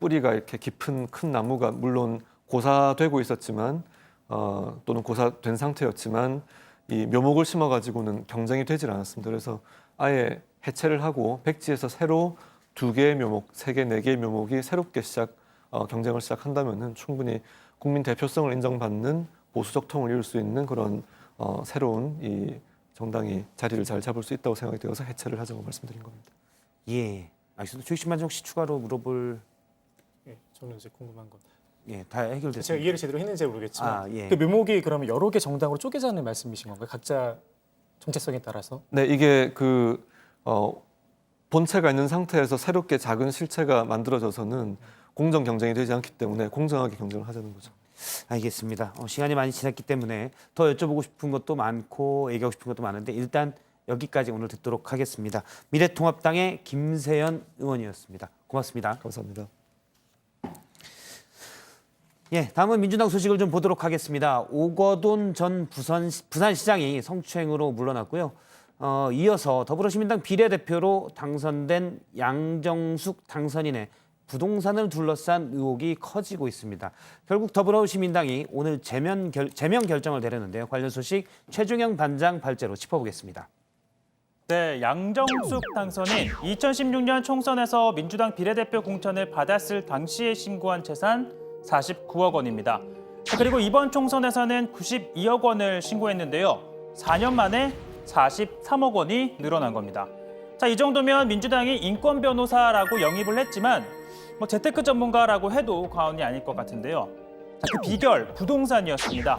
뿌리가 이렇게 깊은 큰 나무가 물론 고사되고 있었지만 또는 고사된 상태였지만 이 묘목을 심어가지고는 경쟁이 되질 않았습니다. 그래서 아예 해체를 하고 백지에서 새로 2개의 묘목, 3개, 4개의 묘목이 새롭게 경쟁을 시작한다면은 충분히 국민 대표성을 인정받는 보수적 통을 이룰 수 있는 그런 새로운 이 정당이 자리를 잘 잡을 수 있다고 생각이 되어서 해체를 하자고 말씀드린 겁니다. 예. 알겠습니다. 조익신만 혹시 추가로 물어볼? 예, 저는 이제 궁금한 건. 예, 다 해결됐습니다. 제가 이해를 제대로 했는지 모르겠지만 예. 그 묘목이 그러면 여러 개 정당으로 쪼개자는 말씀이신 건가요? 각자 정체성에 따라서? 네, 이게 그 본체가 있는 상태에서 새롭게 작은 실체가 만들어져서는 공정 경쟁이 되지 않기 때문에 공정하게 경쟁을 하자는 거죠. 알겠습니다. 시간이 많이 지났기 때문에 더 여쭤보고 싶은 것도 많고 얘기하고 싶은 것도 많은데 일단 여기까지 오늘 듣도록 하겠습니다. 미래통합당의 김세연 의원이었습니다. 고맙습니다. 감사합니다. 예, 다음은 민주당 소식을 좀 보도록 하겠습니다. 오거돈 전 부산시장이 성추행으로 물러났고요. 이어서 더불어시민당 비례대표로 당선된 양정숙 당선인의 부동산을 둘러싼 의혹이 커지고 있습니다. 결국 더불어시민당이 오늘 제명 결정을 내렸는데요. 관련 소식 최종영 반장 발제로 짚어보겠습니다. 네, 양정숙 당선인 2016년 총선에서 민주당 비례대표 공천을 받았을 당시에 신고한 재산 49억 원입니다. 그리고 이번 총선에서는 92억 원을 신고했는데요. 4년 만에 43억 원이 늘어난 겁니다. 자, 이 정도면 민주당이 인권 변호사라고 영입을 했지만 재테크 전문가라고 해도 과언이 아닐 것 같은데요. 자, 그 비결 부동산이었습니다.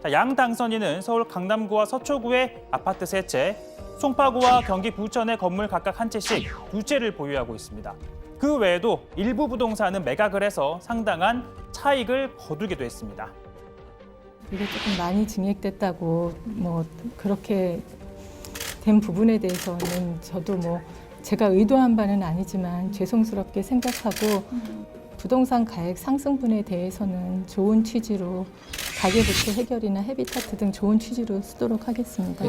자, 양 당선인은 서울 강남구와 서초구의 아파트 3채, 송파구와 경기 부천의 건물 각각 한 채씩 2채를 보유하고 있습니다. 그 외에도 일부 부동산은 매각을 해서 상당한 차익을 거두기도 했습니다. 이게 조금 많이 증액됐다고 그렇게 된 부분에 대해서는 저도 제가 의도한 바는 아니지만 죄송스럽게 생각하고 부동산 가액 상승분에 대해서는 좋은 취지로 가계부채 해결이나 헤비타트 등 좋은 취지로 쓰도록 하겠습니다.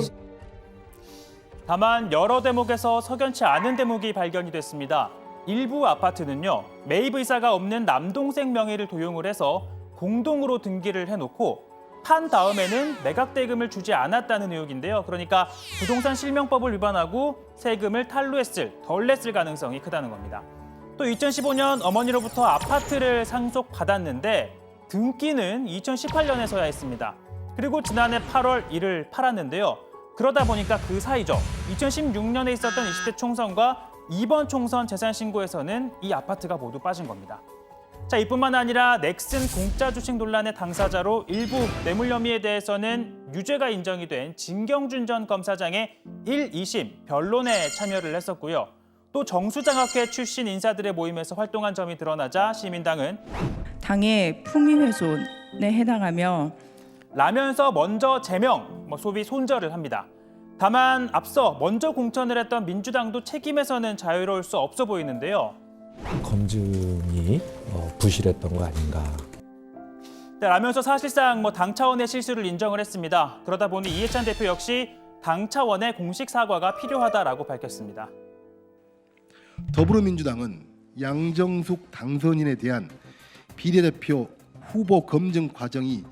다만 여러 대목에서 석연치 않은 대목이 발견이 됐습니다. 일부 아파트는요, 매입 의사가 없는 남동생 명의를 도용을 해서 공동으로 등기를 해놓고 판 다음에는 매각 대금을 주지 않았다는 의혹인데요. 그러니까 부동산 실명법을 위반하고 세금을 덜 냈을 가능성이 크다는 겁니다. 또 2015년 어머니로부터 아파트를 상속받았는데 등기는 2018년에서야 했습니다. 그리고 지난해 8월 이를 팔았는데요. 그러다 보니까 그 사이죠. 2016년에 있었던 20대 총선과 이번 총선 재산 신고에서는 이 아파트가 모두 빠진 겁니다. 자, 이뿐만 아니라 넥슨 공짜 주식 논란의 당사자로 일부 뇌물 혐의에 대해서는 유죄가 인정이 된 진경준 전 검사장의 1, 2심 변론에 참여를 했었고요. 또 정수장학회 출신 인사들의 모임에서 활동한 점이 드러나자 시민당은 당의 품위훼손에 해당하며 라면서 먼저 제명, 소위 손절을 합니다. 다만 앞서 먼저 공천을 했던 민주당도 책임에서는 자유로울 수 없어 보이는데요. 검증이 부실했던 거 아닌가. 네, 라면서 사실상 당 차원의 실수를 인정을 했습니다. 그러다 보니 이해찬 대표 역시 당 차원의 공식 사과가 필요하다라고 밝혔습니다. 더불어민주당은 양정숙 당선인에 대한 비례대표 후보 검증 과정이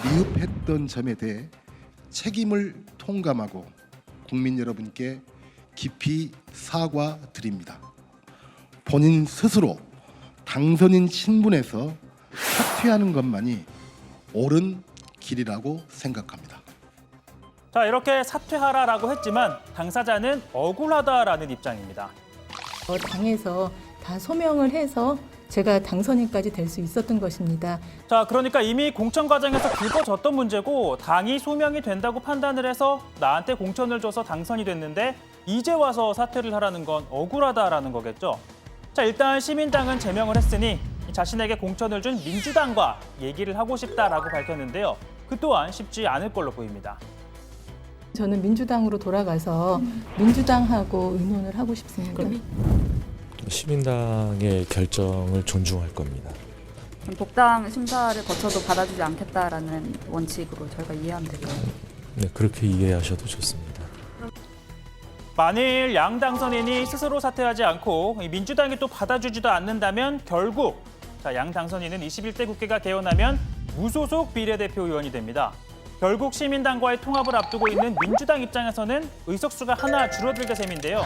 미흡했던 점에 대해 책임을 통감하고 국민 여러분께 깊이 사과드립니다. 본인 스스로 당선인 신분에서 사퇴하는 것만이 옳은 길이라고 생각합니다. 자, 이렇게 사퇴하라라고 했지만 당사자는 억울하다라는 입장입니다. 당에서 다 소명을 해서 제가 당선인까지 될 수 있었던 것입니다. 자, 그러니까 이미 공천 과정에서 긁어졌던 문제고 당이 소명이 된다고 판단을 해서 나한테 공천을 줘서 당선이 됐는데 이제 와서 사퇴를 하라는 건 억울하다라는 거겠죠. 자, 일단 시민당은 제명을 했으니 자신에게 공천을 준 민주당과 얘기를 하고 싶다라고 밝혔는데요. 그 또한 쉽지 않을 걸로 보입니다. 저는 민주당으로 돌아가서 민주당하고 의논을 하고 싶습니다. 시민당의 결정을 존중할 겁니다. 복당 심사를 거쳐도 받아주지 않겠다라는 원칙으로 저희가 이해하면 될까요? 네, 그렇게 이해하셔도 좋습니다. 만일 양 당선인이 스스로 사퇴하지 않고 민주당이 또 받아주지도 않는다면 결국 양 당선인은 21대 국회가 개원하면 무소속 비례대표 의원이 됩니다. 결국 시민당과의 통합을 앞두고 있는 민주당 입장에서는 의석수가 하나 줄어들게 셈인데요.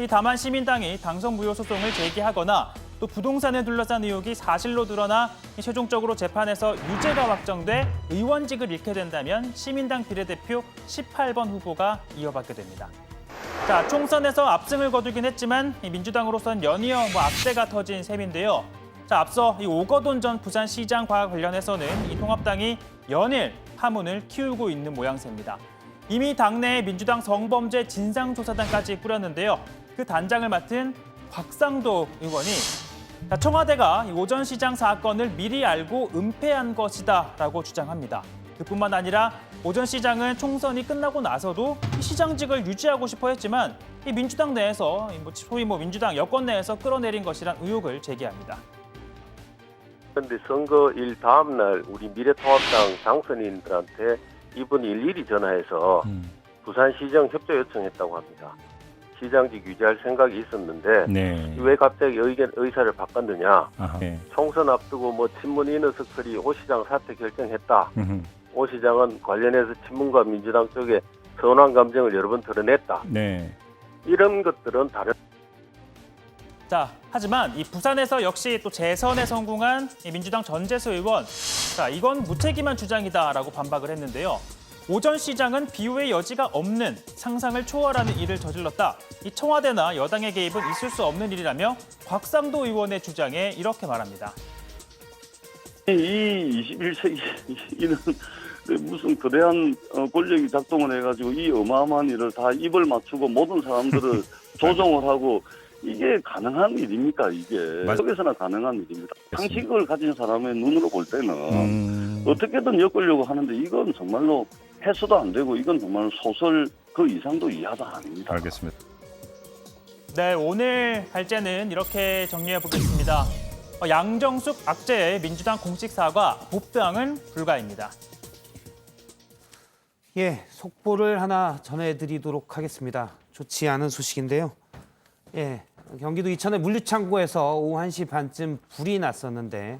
다만 시민당이 당선 무효 소송을 제기하거나 또 부동산에 둘러싼 의혹이 사실로 드러나 최종적으로 재판에서 유죄가 확정돼 의원직을 잃게 된다면 시민당 비례대표 18번 후보가 이어받게 됩니다. 자, 총선에서 압승을 거두긴 했지만 민주당으로선 연이어 악재가 터진 셈인데요. 자, 앞서 오거돈 전 부산시장과 관련해서는 이 통합당이 연일 파문을 키우고 있는 모양새입니다. 이미 당내에 민주당 성범죄 진상조사단까지 꾸렸는데요. 그 단장을 맡은 곽상도 의원이 청와대가 오 전 시장 사건을 미리 알고 은폐한 것이다라고 주장합니다. 그뿐만 아니라 오 전 시장은 총선이 끝나고 나서도 시장직을 유지하고 싶어 했지만 이 민주당 내에서 소위 민주당 여권 내에서 끌어내린 것이란 의혹을 제기합니다. 그런데 선거일 다음 날 우리 미래통합당 당선인들한테 이분이 일일이 전화해서 부산시정 협조 요청했다고 합니다. 시장직 유지할 생각이 있었는데 왜 갑자기 의사를 바꿨느냐. 총선 앞두고 친문 이너서클이 오 시장 사퇴 결정했다. 오 시장은 관련해서 친문과 민주당 쪽에 선한 감정을 여러 번 드러냈다. 이런 것들은 다른. 자, 하지만 이 부산에서 역시 또 재선에 성공한 이 민주당 전재수 의원, 자, 이건 무책임한 주장이다라고 반박을 했는데요. 오 전 시장은 비호의 여지가 없는 상상을 초월하는 일을 저질렀다. 이 청와대나 여당의 개입은 있을 수 없는 일이라며 곽상도 의원의 주장에 이렇게 말합니다. 이 21세기는 무슨 거대한 권력이 작동을 해가지고 이 어마어마한 일을 다 입을 맞추고 모든 사람들을 조종을 하고 이게 가능한 일입니까? 이게 속에서나 가능한 일입니다. 상식을 가진 사람의 눈으로 볼 때는 어떻게든 엮으려고 하는데 이건 정말로 해서도 안 되고 이건 정말 소설 그 이상도 이하도 아닙니다. 알겠습니다. 네, 오늘 발제는 이렇게 정리해 보겠습니다. 양정숙 악재의 민주당 공식 사과, 복당은 불가입니다. 예, 속보를 하나 전해드리도록 하겠습니다. 좋지 않은 소식인데요. 예, 경기도 이천의 물류창고에서 오후 1시 반쯤 불이 났었는데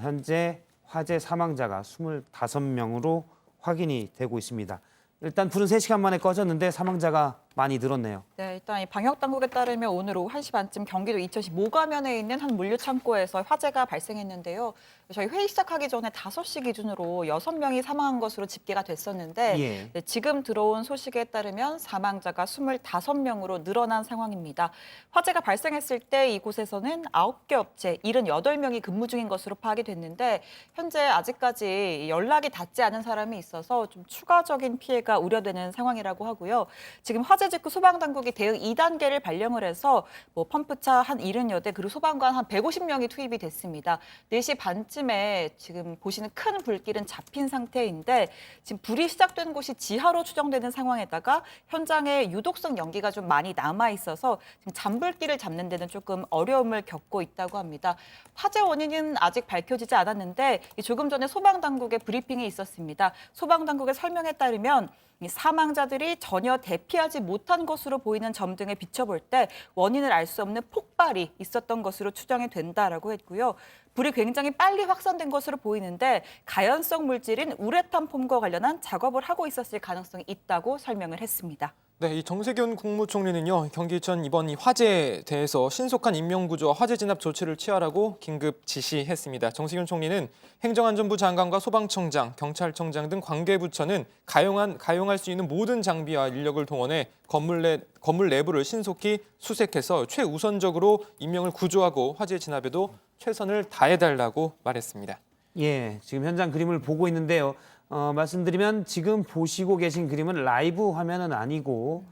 현재 화재 사망자가 25명으로 확인이 되고 있습니다. 일단 불은 3시간 만에 꺼졌는데 사망자가 많이 늘었네요. 네, 일단 이 방역 당국에 따르면 오늘 오후 1시 반쯤 경기도 이천시 모가면에 있는 한 물류 창고에서 화재가 발생했는데요. 저희 회의 시작하기 전에 5시 기준으로 6명이 사망한 것으로 집계가 됐었는데 네, 지금 들어온 소식에 따르면 사망자가 25명으로 늘어난 상황입니다. 화재가 발생했을 때 이곳에서는 9개 업체 78명이 근무 중인 것으로 파악이 됐는데 현재 아직까지 연락이 닿지 않은 사람이 있어서 좀 추가적인 피해가 우려되는 상황이라고 하고요. 지금 화재 직후 소방당국이 대응 2단계를 발령을 해서 펌프차 한 70여 대 그리고 소방관 한 150명이 투입이 됐습니다. 4시 반쯤에 지금 보시는 큰 불길은 잡힌 상태인데 지금 불이 시작된 곳이 지하로 추정되는 상황에다가 현장에 유독성 연기가 좀 많이 남아 있어서 지금 잔불길을 잡는 데는 조금 어려움을 겪고 있다고 합니다. 화재 원인은 아직 밝혀지지 않았는데 조금 전에 소방당국의 브리핑이 있었습니다. 소방당국의 설명에 따르면 이 사망자들이 전혀 대피하지 못한 것으로 보이는 점 등을 비춰볼 때 원인을 알 수 없는 폭발이 있었던 것으로 추정이 된다라고 했고요. 불이 굉장히 빨리 확산된 것으로 보이는데 가연성 물질인 우레탄 폼과 관련한 작업을 하고 있었을 가능성이 있다고 설명을 했습니다. 네, 이 정세균 국무총리는요, 경기천 이번 이 화재에 대해서 신속한 인명구조와 화재 진압 조치를 취하라고 긴급 지시했습니다. 정세균 총리는 행정안전부 장관과 소방청장, 경찰청장 등 관계부처는 가용할 수 있는 모든 장비와 인력을 동원해 건물 내부를 신속히 수색해서 최우선적으로 인명을 구조하고 화재 진압에도 최선을 다해달라고 말했습니다. 예, 지금 현장 그림을 보고 있는데요. 말씀드리면 지금 보시고 계신 그림은 라이브 화면은 아니고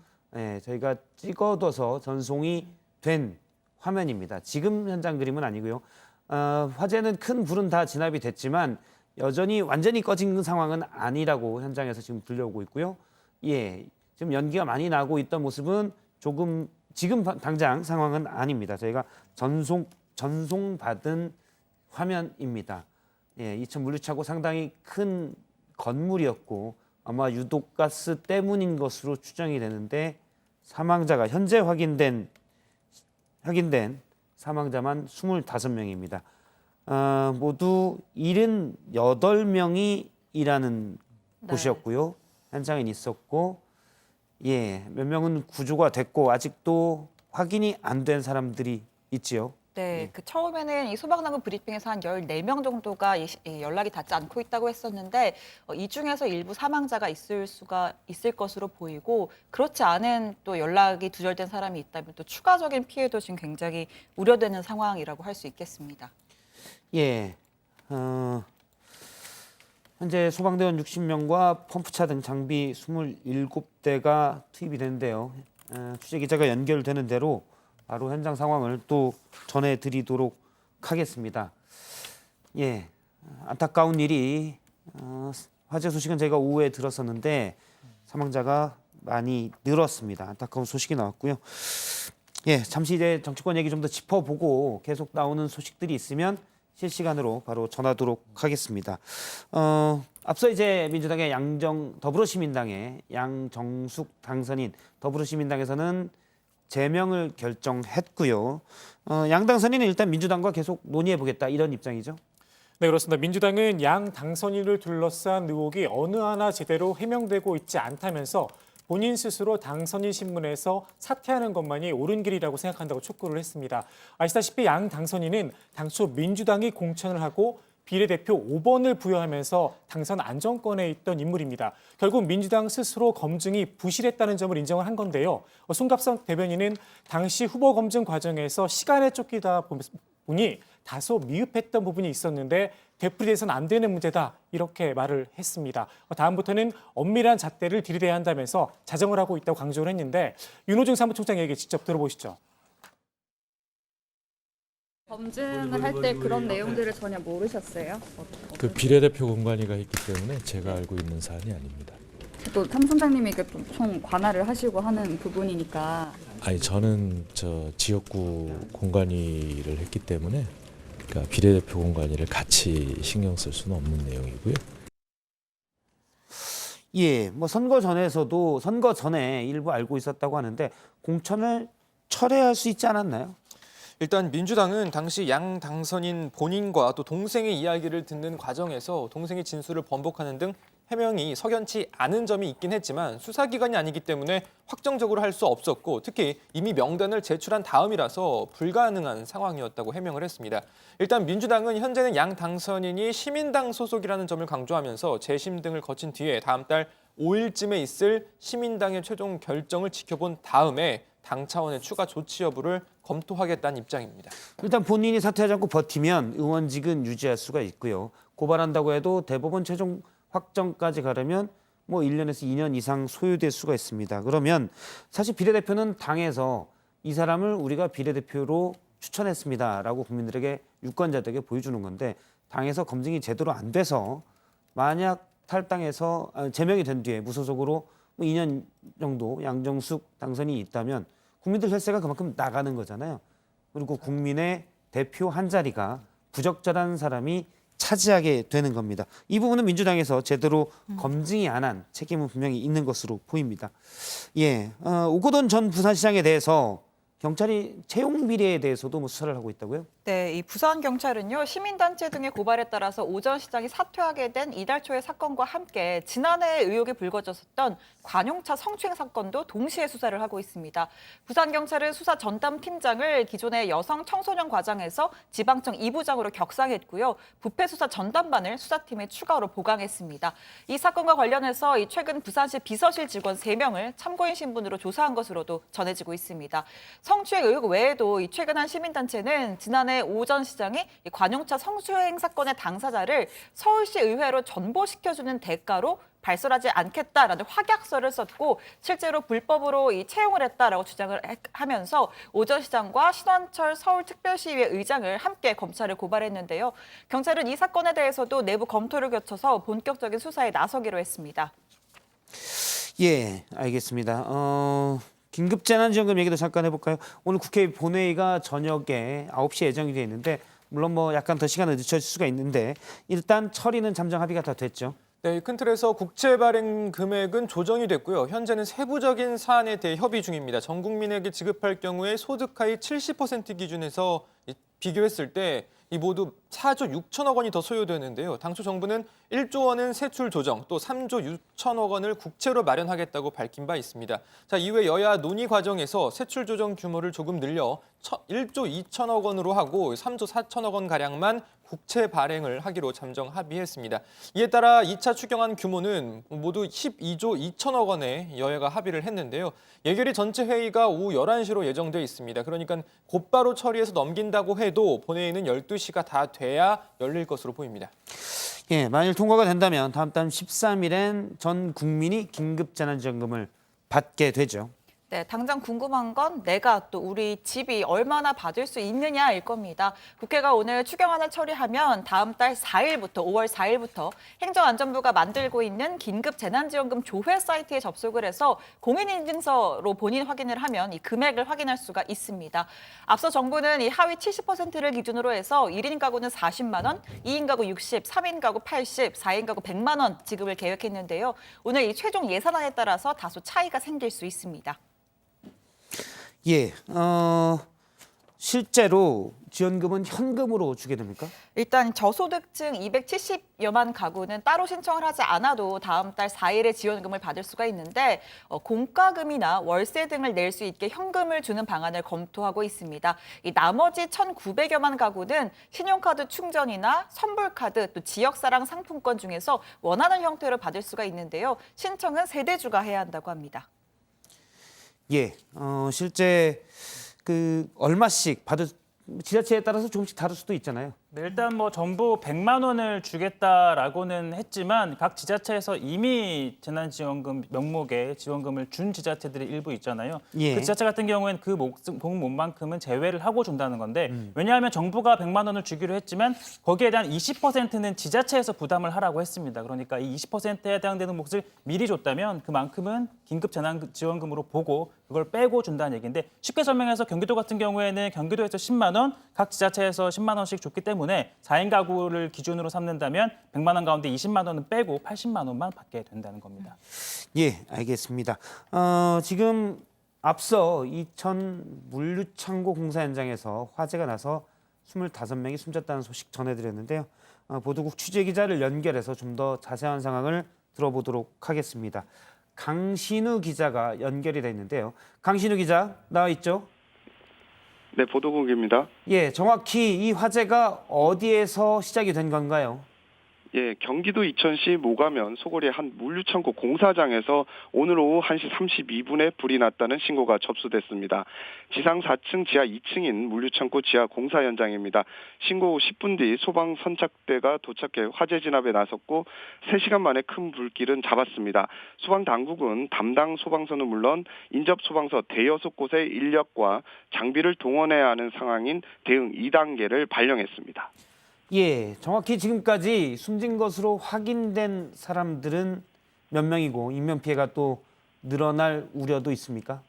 저희가 찍어둬서 전송이 된 화면입니다. 지금 현장 그림은 아니고요. 화재는 큰 불은 다 진압이 됐지만 여전히 완전히 꺼진 상황은 아니라고 현장에서 지금 들려오고 있고요. 예, 지금 연기가 많이 나고 있던 모습은 조금 지금 당장 상황은 아닙니다. 저희가 전송받은 화면입니다. 예, 이천 물류차고 상당히 큰 건물이었고 아마 유독가스 때문인 것으로 추정이 되는데 사망자가 현재 확인된 사망자만 25명입니다. 모두 78명이 일하는 곳이었고요. 현장에 있었고 몇 명은 구조가 됐고 아직도 확인이 안 된 사람들이 있지요. 네, 그 처음에는 이 소방당국 브리핑에서 한 14명 정도가 연락이 닿지 않고 있다고 했었는데 이 중에서 일부 사망자가 있을 것으로 보이고 그렇지 않은 또 연락이 두절된 사람이 있다면 또 추가적인 피해도 지금 굉장히 우려되는 상황이라고 할 수 있겠습니다. 예, 현재 소방대원 60명과 펌프차 등 장비 27대가 투입이 되는데요. 취재기자가 연결되는 대로 바로 현장 상황을 또 전해드리도록 하겠습니다. 예, 안타까운 일이 화재 소식은 저희가 오후에 들었었는데 사망자가 많이 늘었습니다. 안타까운 소식이 나왔고요. 예, 잠시 이제 정치권 얘기 좀 더 짚어보고 계속 나오는 소식들이 있으면 실시간으로 바로 전하도록 하겠습니다. 앞서 이제 민주당의 더불어시민당의 양정숙 당선인 더불어시민당에서는 제명을 결정했고요. 양 당선인은 일단 민주당과 계속 논의해보겠다 이런 입장이죠. 네, 그렇습니다. 민주당은 양 당선인을 둘러싼 의혹이 어느 하나 제대로 해명되고 있지 않다면서 본인 스스로 당선인 신문에서 사퇴하는 것만이 옳은 길이라고 생각한다고 촉구를 했습니다. 아시다시피 양 당선인은 당초 민주당이 공천을 하고 비례대표 5번을 부여하면서 당선 안정권에 있던 인물입니다. 결국 민주당 스스로 검증이 부실했다는 점을 인정을 한 건데요. 송갑석 대변인은 당시 후보 검증 과정에서 시간에 쫓기다 보니 다소 미흡했던 부분이 있었는데 되풀이돼서는 안 되는 문제다 이렇게 말을 했습니다. 다음부터는 엄밀한 잣대를 들이대야 한다면서 자정을 하고 있다고 강조를 했는데 윤호중 사무총장 얘기 직접 들어보시죠. 검증을 할 때 그런 내용들을 전혀 모르셨어요? 그 비례대표 공관위가 있기 때문에 제가 알고 있는 사안이 아닙니다. 또 탐선장님이 총 관할을 하시고 하는 부분이니까. 아니 저는 지역구 공관위를 했기 때문에 그러니까 비례대표 공관위를 같이 신경 쓸 수는 없는 내용이고요. 예, 뭐 선거 전에 일부 알고 있었다고 하는데 공천을 철회할 수 있지 않았나요? 일단 민주당은 당시 양 당선인 본인과 또 동생의 이야기를 듣는 과정에서 동생의 진술을 번복하는 등 해명이 석연치 않은 점이 있긴 했지만 수사기관이 아니기 때문에 확정적으로 할 수 없었고 특히 이미 명단을 제출한 다음이라서 불가능한 상황이었다고 해명을 했습니다. 일단 민주당은 현재는 양 당선인이 시민당 소속이라는 점을 강조하면서 재심 등을 거친 뒤에 다음 달 5일쯤에 있을 시민당의 최종 결정을 지켜본 다음에 당 차원의 추가 조치 여부를 검토하겠다는 입장입니다. 일단 본인이 사퇴하지 않고 버티면 의원직은 유지할 수가 있고요. 고발한다고 해도 대법원 최종 확정까지 가려면 뭐 1년에서 2년 이상 소요될 수가 있습니다. 그러면 사실 비례대표는 당에서 이 사람을 우리가 비례대표로 추천했습니다라고 국민들에게 유권자들에게 보여주는 건데 당에서 검증이 제대로 안 돼서 만약 탈당해서 제명이 된 뒤에 무소속으로 2년 정도 양정숙 당선이 있다면 국민들 혈세가 그만큼 나가는 거잖아요. 그리고 국민의 대표 한 자리가 부적절한 사람이 차지하게 되는 겁니다. 이 부분은 민주당에서 제대로 검증이 안 한 책임은 분명히 있는 것으로 보입니다. 예, 오거돈 전 부산시장에 대해서 경찰이 채용 비리에 대해서도 뭐 수사를 하고 있다고요? 네, 이 부산경찰은요. 시민단체 등의 고발에 따라서 오 전 시장이 사퇴하게 된 이달 초의 사건과 함께 지난해 의혹이 불거졌었던 관용차 성추행 사건도 동시에 수사를 하고 있습니다. 부산경찰은 수사 전담팀장을 기존의 여성 청소년 과장에서 지방청 2부장으로 격상했고요. 부패수사 전담반을 수사팀에 추가로 보강했습니다. 이 사건과 관련해서 최근 부산시 비서실 직원 3명을 참고인 신분으로 조사한 것으로도 전해지고 있습니다. 성추행 의혹 외에도 최근 한 시민단체는 지난해 오 전 시장이 관용차 성추행 사건의 당사자를 서울시 의회로 전보시켜주는 대가로 발설하지 않겠다라는 확약서를 썼고 실제로 불법으로 채용을 했다라고 주장을 하면서 오 전 시장과 신원철 서울특별시의회 의장을 함께 검찰에 고발했는데요. 경찰은 이 사건에 대해서도 내부 검토를 거쳐서 본격적인 수사에 나서기로 했습니다. 예, 알겠습니다. 긴급재난지원금 얘기도 잠깐 해볼까요? 오늘 국회 본회의가 저녁에 9시에 예정이 되어 있는데 물론 뭐 약간 더 시간을 늦춰질 수가 있는데 일단 처리는 잠정 합의가 다 됐죠. 네, 큰 틀에서 국채 발행 금액은 조정이 됐고요. 현재는 세부적인 사안에 대해 협의 중입니다. 전 국민에게 지급할 경우에 소득 하위 70% 기준에서 비교했을 때 이 모두 4조 6천억 원이 더 소요되는데요. 당초 정부는 1조 원은 세출 조정, 또 3조 6천억 원을 국채로 마련하겠다고 밝힌 바 있습니다. 자, 이후에 여야 논의 과정에서 세출 조정 규모를 조금 늘려 1조 2천억 원으로 하고 3조 4천억 원 가량만 국채 발행을 하기로 잠정 합의했습니다. 이에 따라 2차 추경안 규모는 모두 12조 2천억 원에 여야가 합의를 했는데요. 예결위 전체 회의가 오후 11시로 예정돼 있습니다. 그러니까 곧바로 처리해서 넘긴다고 해도 본회의는 12시가 다 돼야 열릴 것으로 보입니다. 예, 만일 통과가 된다면 다음 달 13일엔 전 국민이 긴급재난지원금을 받게 되죠. 네, 당장 궁금한 건 내가 또 우리 집이 얼마나 받을 수 있느냐일 겁니다. 국회가 오늘 추경안을 처리하면 다음 달 4일부터 5월 4일부터 행정안전부가 만들고 있는 긴급재난지원금 조회 사이트에 접속을 해서 공인인증서로 본인 확인을 하면 이 금액을 확인할 수가 있습니다. 앞서 정부는 이 하위 70%를 기준으로 해서 1인 가구는 40만 원, 2인 가구 60, 3인 가구 80, 4인 가구 100만 원 지급을 계획했는데요. 오늘 이 최종 예산안에 따라서 다소 차이가 생길 수 있습니다. 예, 실제로 지원금은 현금으로 주게 됩니까? 일단 저소득층 270여만 가구는 따로 신청을 하지 않아도 다음 달 4일에 지원금을 받을 수가 있는데 공과금이나 월세 등을 낼 수 있게 현금을 주는 방안을 검토하고 있습니다. 이 나머지 1,900여만 가구는 신용카드 충전이나 선불카드 또 지역사랑 상품권 중에서 원하는 형태로 받을 수가 있는데요. 신청은 세대주가 해야 한다고 합니다. 예, 실제 그 얼마씩 받을 지자체에 따라서 조금씩 다를 수도 있잖아요. 네, 일단 뭐 정부 100만 원을 주겠다라고는 했지만 각 지자체에서 이미 재난지원금 명목에 지원금을 준 지자체들이 일부 있잖아요. 예. 그 지자체 같은 경우에는 그 목만큼은 제외를 하고 준다는 건데 왜냐하면 정부가 100만 원을 주기로 했지만 거기에 대한 20%는 지자체에서 부담을 하라고 했습니다. 그러니까 이 20%에 해당되는 몫을 미리 줬다면 그만큼은 긴급 재난지원금으로 보고 그걸 빼고 준다는 얘기인데 쉽게 설명해서 경기도 같은 경우에는 경기도에서 10만 원, 각 지자체에서 10만 원씩 줬기 때문에 4인 가구를 기준으로 삼는다면 100만 원 가운데 20만 원은 빼고 80만 원만 받게 된다는 겁니다. 예, 알겠습니다. 지금 앞서 이천 물류창고 공사 현장에서 화재가 나서 25명이 숨졌다는 소식 전해드렸는데요. 보도국 취재기자를 연결해서 좀 더 자세한 상황을 들어보도록 하겠습니다. 강신우 기자가 연결이 돼 있는데요. 강신우 기자 나와 있죠? 네, 보도국입니다. 예, 정확히 이 화재가 어디에서 시작이 된 건가요? 예, 경기도 이천시 모가면 소고리 한 물류창고 공사장에서 오늘 오후 1시 32분에 불이 났다는 신고가 접수됐습니다. 지상 4층 지하 2층인 물류창고 지하 공사 현장입니다. 신고 후 10분 뒤 소방 선착대가 도착해 화재 진압에 나섰고 3시간 만에 큰 불길은 잡았습니다. 소방 당국은 담당 소방서는 물론 인접 소방서 대여섯 곳의 인력과 장비를 동원해야 하는 상황인 대응 2단계를 발령했습니다. 예, 정확히 지금까지 숨진 것으로 확인된 사람들은 몇 명이고 인명피해가 또 늘어날 우려도 있습니까?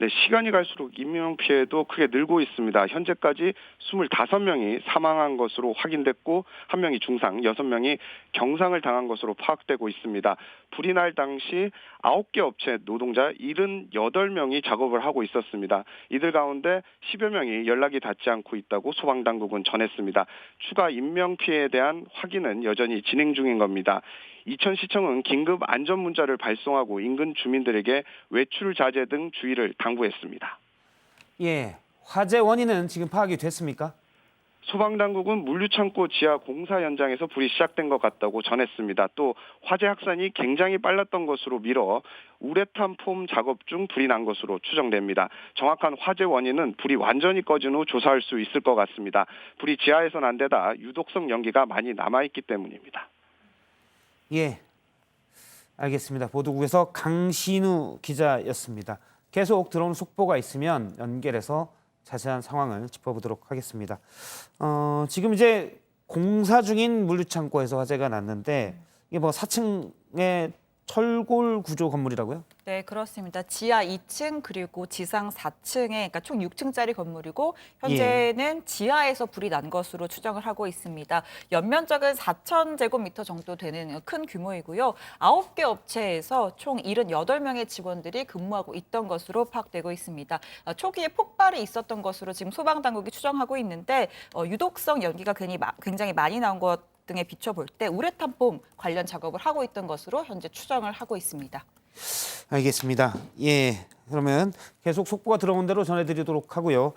네, 시간이 갈수록 인명피해도 크게 늘고 있습니다. 현재까지 25명이 사망한 것으로 확인됐고 1명이 중상, 6명이 경상을 당한 것으로 파악되고 있습니다. 불이 날 당시 9개 업체 노동자 78명이 작업을 하고 있었습니다. 이들 가운데 10여 명이 연락이 닿지 않고 있다고 소방당국은 전했습니다. 추가 인명피해에 대한 확인은 여전히 진행 중인 겁니다. 이천시청은 긴급 안전 문자를 발송하고 인근 주민들에게 외출 자제 등 주의를 당부했습니다. 예, 화재 원인은 지금 파악이 됐습니까? 소방당국은 물류창고 지하 공사 현장에서 불이 시작된 것 같다고 전했습니다. 또 화재 확산이 굉장히 빨랐던 것으로 미뤄 우레탄 폼 작업 중 불이 난 것으로 추정됩니다. 정확한 화재 원인은 불이 완전히 꺼진 후 조사할 수 있을 것 같습니다. 불이 지하에서 난 데다 유독성 연기가 많이 남아있기 때문입니다. 예, 알겠습니다. 보도국에서 강신우 기자였습니다. 계속 들어오는 속보가 있으면 연결해서 자세한 상황을 짚어보도록 하겠습니다. 지금 이제 공사 중인 물류창고에서 화재가 났는데 이게 뭐 4층에 철골 구조 건물이라고요? 네, 그렇습니다. 지하 2층 그리고 지상 4층에 그러니까 총 6층짜리 건물이고 현재는 지하에서 불이 난 것으로 추정을 하고 있습니다. 연면적은 4,000제곱미터 정도 되는 큰 규모이고요. 9개 업체에서 총 78명의 직원들이 근무하고 있던 것으로 파악되고 있습니다. 초기에 폭발이 있었던 것으로 지금 소방당국이 추정하고 있는데 유독성 연기가 굉장히 많이 나온 것 등에 비춰볼 때 우레탄폼 관련 작업을 하고 있던 것으로 현재 추정을 하고 있습니다. 알겠습니다. 예, 그러면 계속 속보가 들어온 대로 전해드리도록 하고요.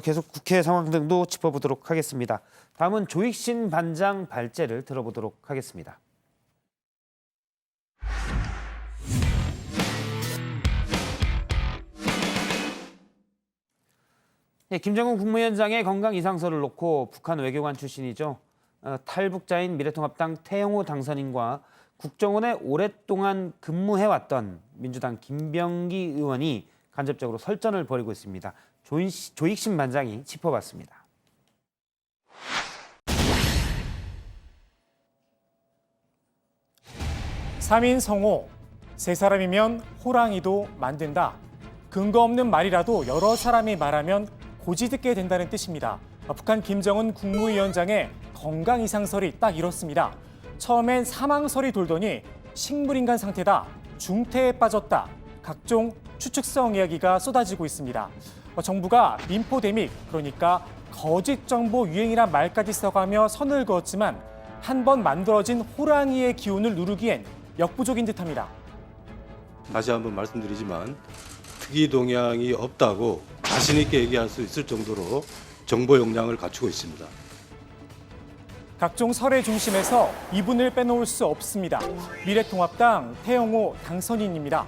계속 국회 상황 등도 짚어보도록 하겠습니다. 다음은 조익신 반장 발제를 들어보도록 하겠습니다. 예, 김정은 국무위원장의 건강 이상설을 놓고 북한 외교관 출신이죠. 탈북자인 미래통합당 태영호 당선인과 국정원에 오랫동안 근무해왔던 민주당 김병기 의원이 간접적으로 설전을 벌이고 있습니다. 조익신 반장이 짚어봤습니다. 삼인 성호, 세 사람이면 호랑이도 만든다. 근거 없는 말이라도 여러 사람이 말하면 고지 듣게 된다는 뜻입니다. 북한 김정은 국무위원장의 건강 이상설이 딱 이렇습니다. 처음엔 사망설이 돌더니 식물인간 상태다, 중태에 빠졌다, 각종 추측성 이야기가 쏟아지고 있습니다. 정부가 인포데믹, 그러니까 거짓 정보 유행이란 말까지 써가며 선을 그었지만 한 번 만들어진 호랑이의 기운을 누르기엔 역부족인 듯합니다. 다시 한번 말씀드리지만 특이 동향이 없다고 자신 있게 얘기할 수 있을 정도로 정보 역량을 갖추고 있습니다. 각종 설의 중심에서 이분을 빼놓을 수 없습니다. 미래통합당 태영호 당선인입니다.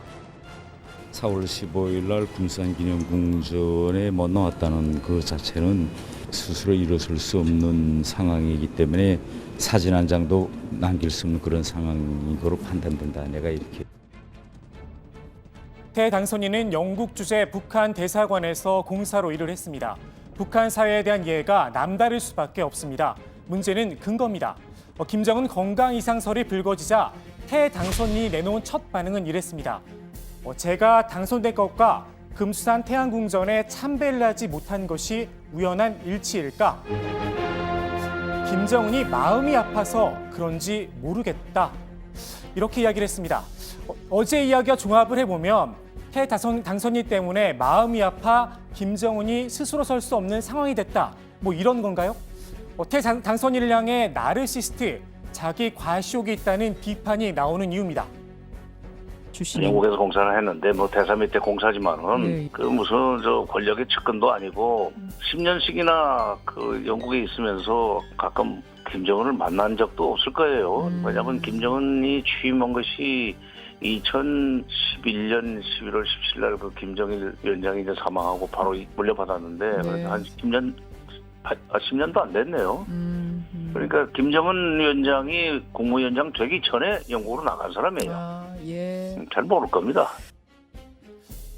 4월 15일 날 군산기념궁전에 못 나왔다는 그 자체는 스스로 일어설 수 없는 상황이기 때문에 사진 한 장도 남길 수 없는 그런 상황인 거로 판단된다. 내가 이렇게. 태 당선인은 영국 주재 북한 대사관에서 공사로 일을 했습니다. 북한 사회에 대한 이해가 남다를 수밖에 없습니다. 문제는 근거입니다. 김정은 건강 이상설이 불거지자 태 당선인이 내놓은 첫 반응은 이랬습니다. 제가 당선된 것과 금수산 태안궁전에 참배를 하지 못한 것이 우연한 일치일까? 김정은이 마음이 아파서 그런지 모르겠다. 이렇게 이야기를 했습니다. 어제 이야기와 종합을 해보면 태 당선인 때문에 마음이 아파 김정은이 스스로 설 수 없는 상황이 됐다. 뭐 이런 건가요? 태 당선인을 향해 나르시스트, 자기 과시욕이 있다는 비판이 나오는 이유입니다. 영국에서 공사를 했는데 뭐 대사 밑에 공사지만은 그 무슨 저 권력의 측근도 아니고 10년씩이나 그 영국에 있으면서 가끔 김정은을 만난 적도 없을 거예요. 왜냐하면 김정은이 취임한 것이 2011년 11월 17일 날 그 김정일 위원장이 이제 사망하고 바로 물려받았는데 한 10년도 안 됐네요. 그러니까 김정은 위원장이 국무위원장 되기 전에 영국으로 나간 사람이에요. 잘 모를 겁니다.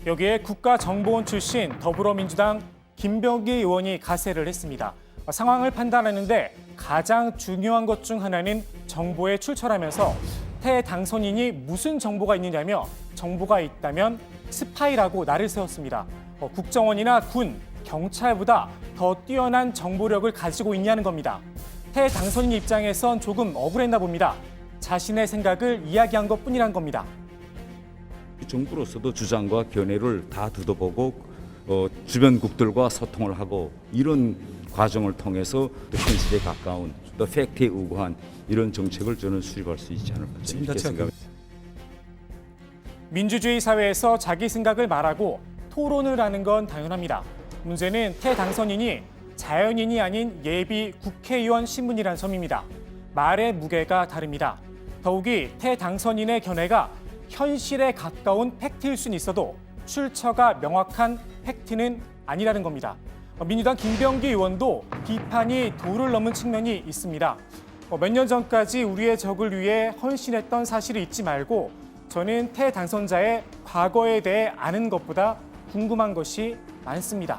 여기에 국가정보원 출신 더불어민주당 김병기 의원이 가세를 했습니다. 상황을 판단하는데 가장 중요한 것 중 하나는 정보에 출처라면서 태 당선인이 무슨 정보가 있느냐며 정보가 있다면 스파이라고 날을 세웠습니다. 국정원이나 군, 경찰보다 더 뛰어난 정보력을 가지고 있냐는 겁니다. 태 당선인 입장에선 조금 억울했나 봅니다. 자신의 생각을 이야기한 것뿐이란 겁니다. 정부로서도 주장과 견해를 다 듣어보고 주변국들과 소통을 하고 이런 과정을 통해서 현실에 가까운 또 팩트에 우거한 이런 정책을 저는 수립할 수 있지 않을까 이렇게 생각합니다. 민주주의 사회에서 자기 생각을 말하고 토론을 하는 건 당연합니다. 문제는 태 당선인이 자연인이 아닌 예비 국회의원 신분이란 점입니다. 말의 무게가 다릅니다. 더욱이 태 당선인의 견해가 현실에 가까운 팩트일 수는 있어도 출처가 명확한 팩트는 아니라는 겁니다. 민주당 김병기 의원도 비판이 도를 넘은 측면이 있습니다. 몇 년 전까지 우리의 적을 위해 헌신했던 사실을 잊지 말고 저는 태 당선자의 과거에 대해 아는 것보다 궁금한 것이 많습니다.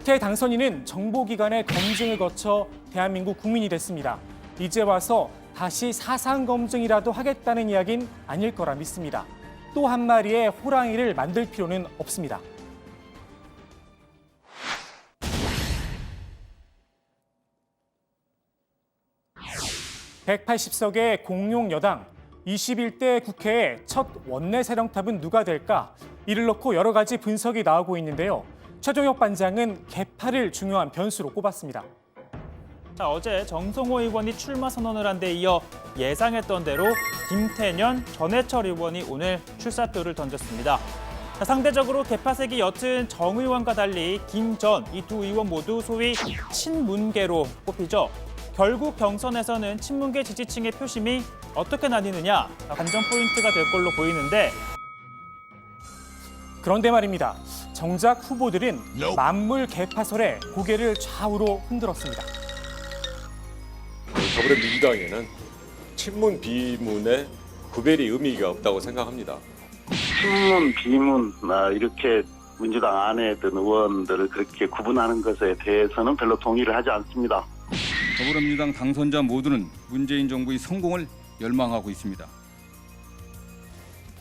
태 당선인은 정보기관의 검증을 거쳐 대한민국 국민이 됐습니다. 이제 와서 다시 사상 검증이라도 하겠다는 이야기는 아닐 거라 믿습니다. 또 한 마리의 호랑이를 만들 필요는 없습니다. (180석의) 공룡 여당, 21대 국회의 첫 원내 사령탑은 누가 될까? 이를 놓고 여러 가지 분석이 나오고 있는데요. 최종혁 반장은 개파를 중요한 변수로 꼽았습니다. 자, 어제 정성호 의원이 출마 선언을 한 데 이어 예상했던 대로 김태년, 전해철 의원이 오늘 출사표를 던졌습니다. 자, 상대적으로 개파색이 옅은 정 의원과 달리 김, 전 이 두 의원 모두 소위 친문계로 꼽히죠. 결국 경선에서는 친문계 지지층의 표심이 어떻게 나뉘느냐, 관전 포인트가 될 걸로 보이는데, 그런데 말입니다. 정작 후보들은 만물 개파설에 고개를 좌우로 흔들었습니다. 더불어민주당에는 친문 비문의 구별이 의미가 없다고 생각합니다. 친문 비문 이렇게 민주당 안에 든 의원들을 그렇게 구분하는 것에 대해서는 별로 동의를 하지 않습니다. 더불어민주당 당선자 모두는 문재인 정부의 성공을 열망하고 있습니다.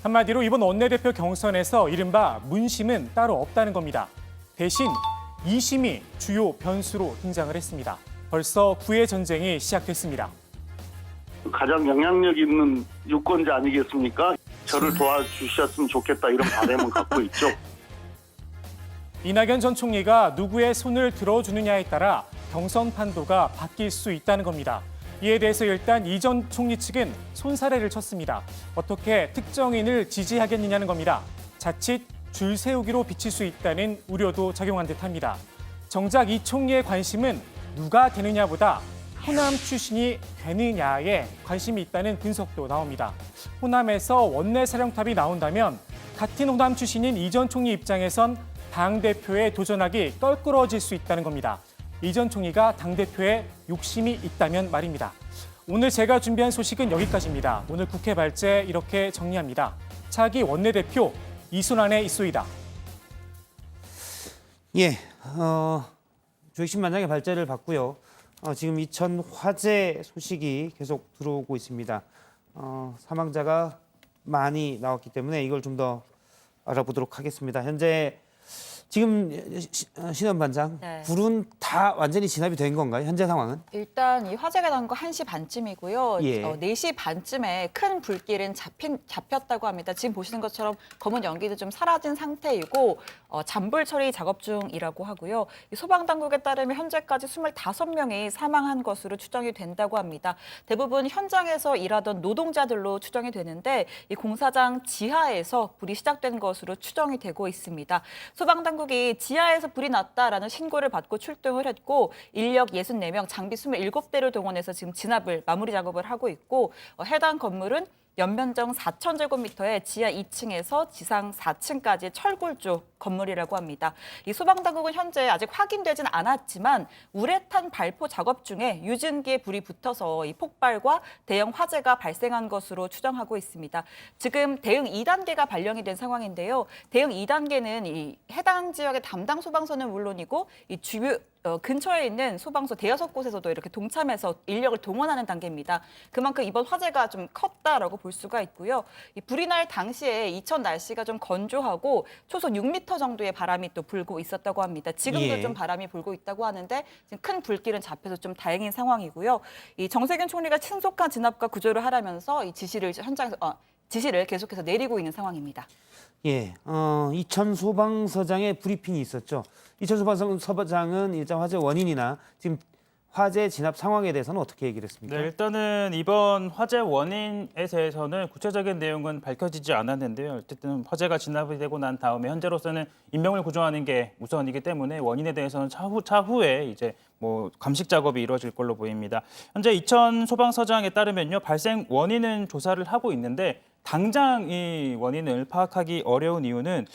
한마디로 이번 원내대표 경선에서 이른바 문심은 따로 없다는 겁니다. 대신 이심이 주요 변수로 등장을 했습니다. 벌써 구애 전쟁이 시작됐습니다. 가장 영향력 있는 유권자 아니겠습니까? 저를 도와주셨으면 좋겠다 이런 바람은 갖고 있죠. 이낙연 전 총리가 누구의 손을 들어주느냐에 따라 경선 판도가 바뀔 수 있다는 겁니다. 이에 대해서 일단 이 전 총리 측은 손사래를 쳤습니다. 어떻게 특정인을 지지하겠느냐는 겁니다. 자칫 줄 세우기로 비칠 수 있다는 우려도 작용한 듯합니다. 정작 이 총리의 관심은 누가 되느냐보다 호남 출신이 되느냐에 관심이 있다는 분석도 나옵니다. 호남에서 원내 사령탑이 나온다면 같은 호남 출신인 이 전 총리 입장에선 당대표에 도전하기 껄끄러워질 수 있다는 겁니다. 이 전 총리가 당대표에 욕심이 있다면 말입니다. 오늘 제가 준비한 소식은 여기까지입니다. 오늘 국회 발제 이렇게 정리합니다. 차기 원내대표 이순환에 있소이다. 예, 조익신 반장의 발제를 받고요. 지금 이천 화재 소식이 계속 들어오고 있습니다. 사망자가 많이 나왔기 때문에 이걸 좀 더 알아보도록 하겠습니다. 현재 지금 신원 반장, 네. 불은 다 완전히 진압이 된 건가요? 현재 상황은? 일단 이 화재가 난 거 1시 반쯤이고요. 예. 4시 반쯤에 큰 불길은 잡혔다고 합니다. 지금 보시는 것처럼 검은 연기도 좀 사라진 상태이고 잔불 처리 작업 중이라고 하고요. 이 소방당국에 따르면 현재까지 25명이 사망한 것으로 추정이 된다고 합니다. 대부분 현장에서 일하던 노동자들로 추정이 되는데 이 공사장 지하에서 불이 시작된 것으로 추정이 되고 있습니다. 소방당국이 지하에서 불이 났다라는 신고를 받고 출동을 했고 인력 64명, 장비 27대를 동원해서 지금 진압을 마무리 작업을 하고 있고 해당 건물은 연면적 4,000제곱미터의 지하 2층에서 지상 4층까지 철골조 건물이라고 합니다. 이 소방당국은 현재 아직 확인되진 않았지만 우레탄 발포 작업 중에 유증기에 불이 붙어서 이 폭발과 대형 화재가 발생한 것으로 추정하고 있습니다. 지금 대응 2단계가 발령이 된 상황인데요. 대응 2단계는 이 해당 지역의 담당 소방서는 물론이고 이 주요 근처에 있는 소방서 대여섯 곳에서도 이렇게 동참해서 인력을 동원하는 단계입니다. 그만큼 이번 화재가 좀 컸다라고 볼 수가 있고요. 이 불이 날 당시에 이천 날씨가 좀 건조하고 초속 6m 정도의 바람이 또 불고 있었다고 합니다. 지금도 좀 바람이 불고 있다고 하는데 지금 큰 불길은 잡혀서 좀 다행인 상황이고요. 이 정세균 총리가 신속한 진압과 구조를 하라면서 이 지시를 현장에서 지시를 계속해서 내리고 있는 상황입니다. 예, 이천 소방서장의 브리핑이 있었죠. 이천 소방서장은 일단 화재 원인이나 지금 화재 진압 상황에 대해서는 어떻게 얘기를 했습니까? 네, 일단은 이번 화재 원인에 대해서는 구체적인 내용은 밝혀지지 않았는데요. 어쨌든 화재가 진압이 되고 난 다음에 현재로서는 인명을 구조하는 게 우선이기 때문에 원인에 대해서는 차후에 이제 뭐 감식 작업이 이루어질 걸로 보입니다. 현재 이천 소방서장에 따르면요, 발생 원인은 조사를 하고 있는데 당장 이 원인을 파악하기 어려운 이유는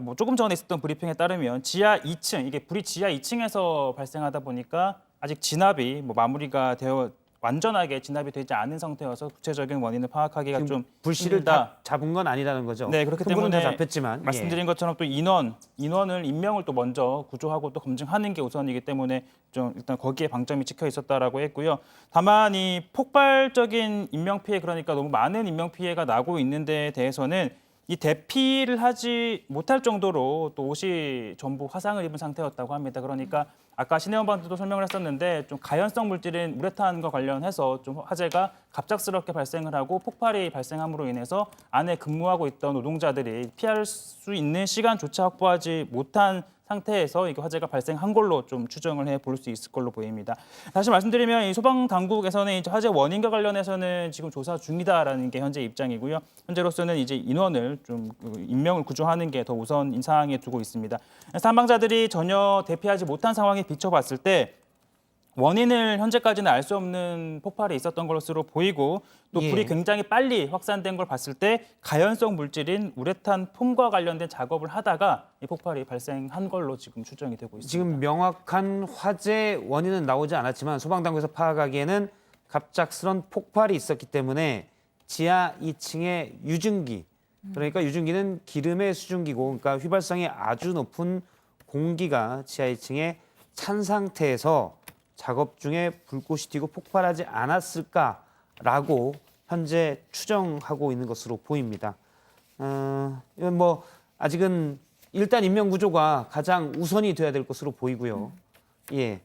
뭐 조금 전에 있었던 브리핑에 따르면 지하 2층, 이게 불이 지하 2층에서 발생하다 보니까 아직 진압이 뭐 마무리가 되어 완전하게 진압이 되지 않은 상태여서 구체적인 원인을 파악하기가 좀 불씨를 힘들다. 다 잡은 건 아니라는 거죠. 네, 그렇기 큰 불은 때문에 다 잡혔지만 말씀드린 것처럼 또 인원을 임명을 또 먼저 구조하고 또 검증하는 게 우선이기 때문에 좀 일단 거기에 방점이 찍혀 있었다라고 했고요. 다만 이 폭발적인 인명 피해, 그러니까 너무 많은 인명 피해가 나고 있는 데에 대해서는 이 대피를 하지 못할 정도로 또 옷이 전부 화상을 입은 상태였다고 합니다. 그러니까 아까 신혜원 반장도 설명을 했었는데 좀 가연성 물질인 우레탄과 관련해서 좀 화재가 갑작스럽게 발생을 하고 폭발이 발생함으로 인해서 안에 근무하고 있던 노동자들이 피할 수 있는 시간조차 확보하지 못한 상태에서 이게 화재가 발생한 걸로 좀 추정을 해 볼 수 있을 걸로 보입니다. 다시 말씀드리면 이 소방 당국에서는 이제 화재 원인과 관련해서는 지금 조사 중이다라는 게 현재 입장이고요. 현재로서는 이제 인원을 좀 임명을 구조하는 게 더 우선인 사항에 두고 있습니다. 사망자들이 전혀 대피하지 못한 상황에 비춰봤을 때 원인을 현재까지는 알 수 없는 폭발이 있었던 것으로 보이고 또 불이 굉장히 빨리 확산된 걸 봤을 때 가연성 물질인 우레탄 폼과 관련된 작업을 하다가 이 폭발이 발생한 걸로 지금 추정이 되고 있습니다. 지금 명확한 화재 원인은 나오지 않았지만 소방당국에서 파악하기에는 갑작스런 폭발이 있었기 때문에 지하 2층의 유증기, 그러니까 유증기는 기름의 수증기고 그러니까 휘발성이 아주 높은 공기가 지하 2층에 찬 상태에서 작업 중에 불꽃이 튀고 폭발하지 않았을까라고 현재 추정하고 있는 것으로 보입니다. 이건 뭐 아직은 일단 인명 구조가 가장 우선이 돼야 될 것으로 보이고요. 예,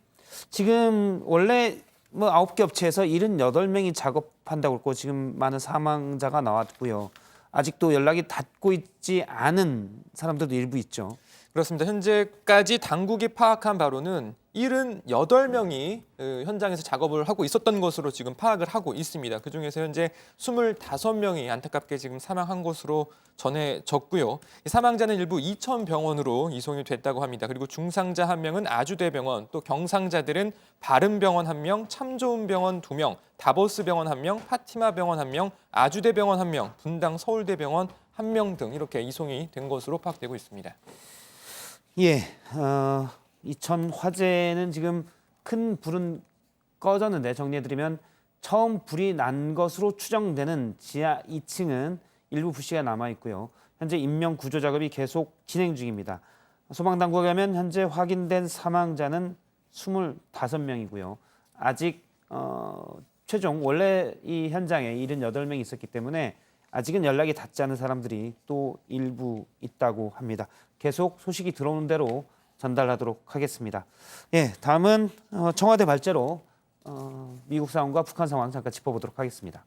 지금 원래 뭐 9개 업체에서 78명이 작업한다고 했고 지금 많은 사망자가 나왔고요. 아직도 연락이 닿고 있지 않은 사람들도 일부 있죠. 그렇습니다. 현재까지 당국이 파악한 바로는 78명이 현장에서 작업을 하고 있었던 것으로 지금 파악을 하고 있습니다. 그중에서 현재 25명이 안타깝게 지금 사망한 것으로 전해졌고요. 사망자는 일부 이천병원으로 이송이 됐다고 합니다. 그리고 중상자 1명은 아주대병원, 또 경상자들은 바른병원 1명, 참좋은병원 2명, 다보스병원 1명, 파티마병원 1명, 아주대병원 1명, 분당 서울대병원 1명 등 이렇게 이송이 된 것으로 파악되고 있습니다. 예, 이천 화재는 지금 큰 불은 꺼졌는데 정리해드리면 처음 불이 난 것으로 추정되는 지하 2층은 일부 불씨가 남아있고요. 현재 인명 구조 작업이 계속 진행 중입니다. 소방당국에 하면 현재 확인된 사망자는 25명이고요. 아직 최종 원래 이 현장에 78명이 있었기 때문에 아직은 연락이 닿지 않은 사람들이 또 일부 있다고 합니다. 계속 소식이 들어오는 대로 전달하도록 하겠습니다. 예, 다음은 청와대 발제로 미국 상황과 북한 상황 잠깐 짚어보도록 하겠습니다.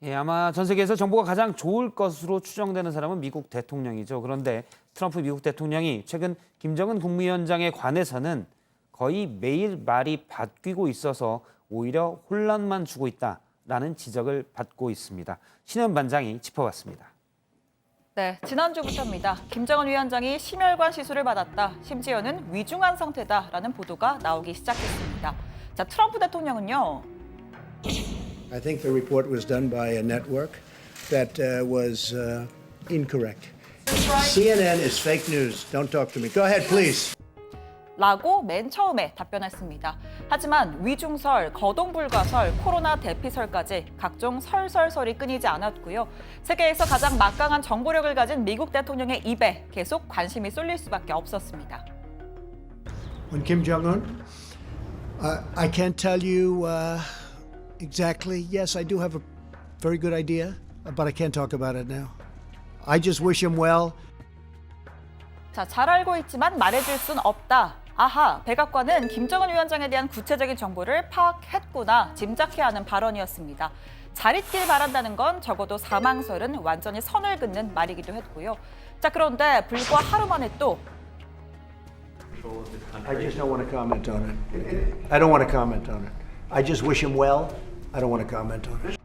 예, 아마 전 세계에서 정보가 가장 좋을 것으로 추정되는 사람은 미국 대통령이죠. 그런데 트럼프 미국 대통령이 최근 김정은 국무위원장에 관해서는 거의 매일 말이 바뀌고 있어서 오히려 혼란만 주고 있다라는 지적을 받고 있습니다. 신혜원 반장이 짚어봤습니다. 네, 지난주부터입니다. 김정은 위원장이 심혈관 시술을 받았다. 심지어는 위중한 상태다라는 보도가 나오기 시작했습니다. 자, 트럼프 대통령은요. I think the report was done by a network that was incorrect. CNN is fake news. Don't talk to me. Go ahead, please. 라고 맨 처음에 답변했습니다. 하지만 위중설, 거동불가설, 코로나 대피설까지 각종 설설설이 끊이지 않았고요. 세계에서 가장 막강한 정보력을 가진 미국 대통령의 입에 계속 관심이 쏠릴 수밖에 없었습니다. On Kim Jong-un, I can't tell you exactly. Yes, I do have a very good idea, but I can't talk about it now. I just wish him well. 자, 잘 알고 있지만 말해줄 순 없다. 아하, 백악관은 김정은 위원장에 대한 구체적인 정보를 파악했구나 짐작해야 하는 발언이었습니다. 잘 있길 바란다는 건 적어도 사망설은 완전히 선을 긋는 말이기도 했고요. 자, 그런데 불과 하루 만에 또 I just don't want to comment on it. I don't want to comment on it. I just wish him well. I don't want to comment on it.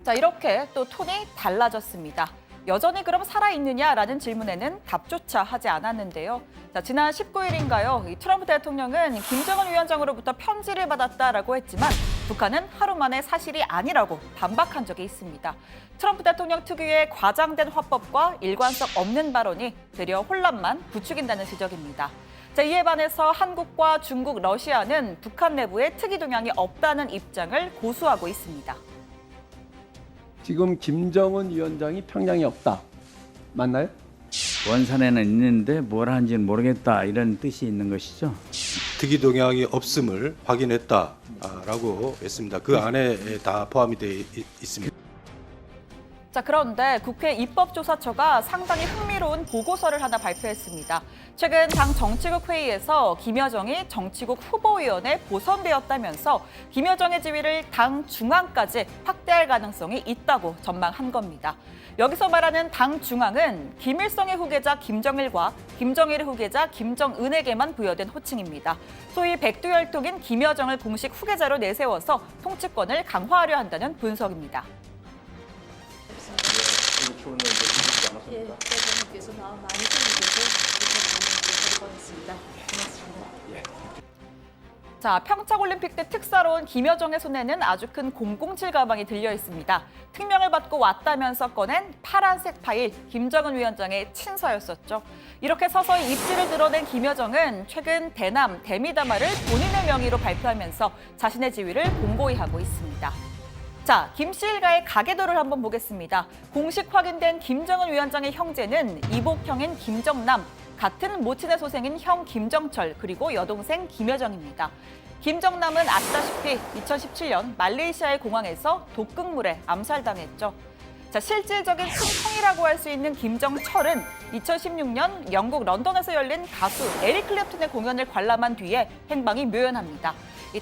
자, 이렇게 또 톤이 달라졌습니다. 여전히 그럼 살아있느냐라는 질문에는 답조차 하지 않았는데요. 자, 지난 19일인가요? 이 트럼프 대통령은 김정은 위원장으로부터 편지를 받았다라고 했지만 북한은 하루 만에 사실이 아니라고 반박한 적이 있습니다. 트럼프 대통령 특유의 과장된 화법과 일관성 없는 발언이 되려 혼란만 부추긴다는 지적입니다. 자, 이에 반해서 한국과 중국, 러시아는 북한 내부에 특이 동향이 없다는 입장을 고수하고 있습니다. 지금 김정은 위원장이 평양에 없다. 맞나요? 원산에는 있는데 뭘 하는지는 모르겠다 이런 뜻이 있는 것이죠. 특이 동향이 없음을 확인했다라고 했습니다. 그 안에 다 포함이 되어 있습니다. 자, 그런데 국회 입법조사처가 상당히 흥미로운 보고서를 하나 발표했습니다. 최근 당 정치국 회의에서 김여정이 정치국 후보위원에 보선되었다면서 김여정의 지위를 당 중앙까지 확대할 가능성이 있다고 전망한 겁니다. 여기서 말하는 당 중앙은 김일성의 후계자 김정일과 김정일의 후계자 김정은에게만 부여된 호칭입니다. 소위 백두혈통인 김여정을 공식 후계자로 내세워서 통치권을 강화하려 한다는 분석입니다. 대통령께서 마음 많이 챙기셔서 고맙습니다. 자, 평창올림픽 때 특사로 온 김여정의 손에는 아주 큰 007 가방이 들려 있습니다. 특명을 받고 왔다면서 꺼낸 파란색 파일, 김정은 위원장의 친서였었죠. 이렇게 서서히 입지를 드러낸 김여정은 최근 대남, 대미담화를 본인의 명의로 발표하면서 자신의 지위를 공고히 하고 있습니다. 자, 김 씨 일가의 가계도를 한번 보겠습니다. 공식 확인된 김정은 위원장의 형제는 이복형인 김정남, 같은 모친의 소생인 형 김정철, 그리고 여동생 김여정입니다. 김정남은 아시다시피 2017년 말레이시아의 공항에서 독극물에 암살당했죠. 자, 실질적인 친형이라고 할 수 있는 김정철은 2016년 영국 런던에서 열린 가수 에릭 클랩튼의 공연을 관람한 뒤에 행방이 묘연합니다.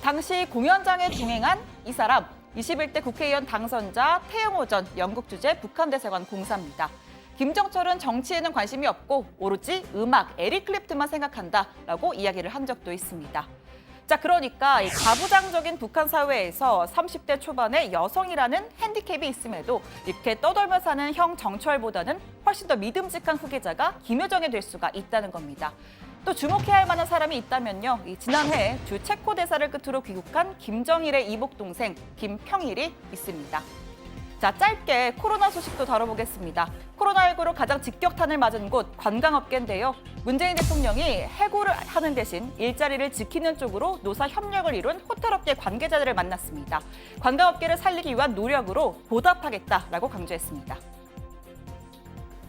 당시 공연장에 동행한 이 사람, 21대 국회의원 당선자 태영호 전 영국 주재 북한 대사관 공사입니다. 김정철은 정치에는 관심이 없고 오로지 음악, 에릭 클랩튼만 생각한다라고 이야기를 한 적도 있습니다. 자, 그러니까 이 가부장적인 북한 사회에서 30대 초반의 여성이라는 핸디캡이 있음에도 이렇게 떠돌며 사는 형 정철보다는 훨씬 더 믿음직한 후계자가 김여정이 될 수가 있다는 겁니다. 또 주목해야 할 만한 사람이 있다면요. 지난해 주 체코 대사를 끝으로 귀국한 김정일의 이복 동생 김평일이 있습니다. 자, 짧게 코로나 소식도 다뤄보겠습니다. 코로나19로 가장 직격탄을 맞은 곳 관광업계인데요. 문재인 대통령이 해고를 하는 대신 일자리를 지키는 쪽으로 노사 협력을 이룬 호텔업계 관계자들을 만났습니다. 관광업계를 살리기 위한 노력으로 보답하겠다라고 강조했습니다.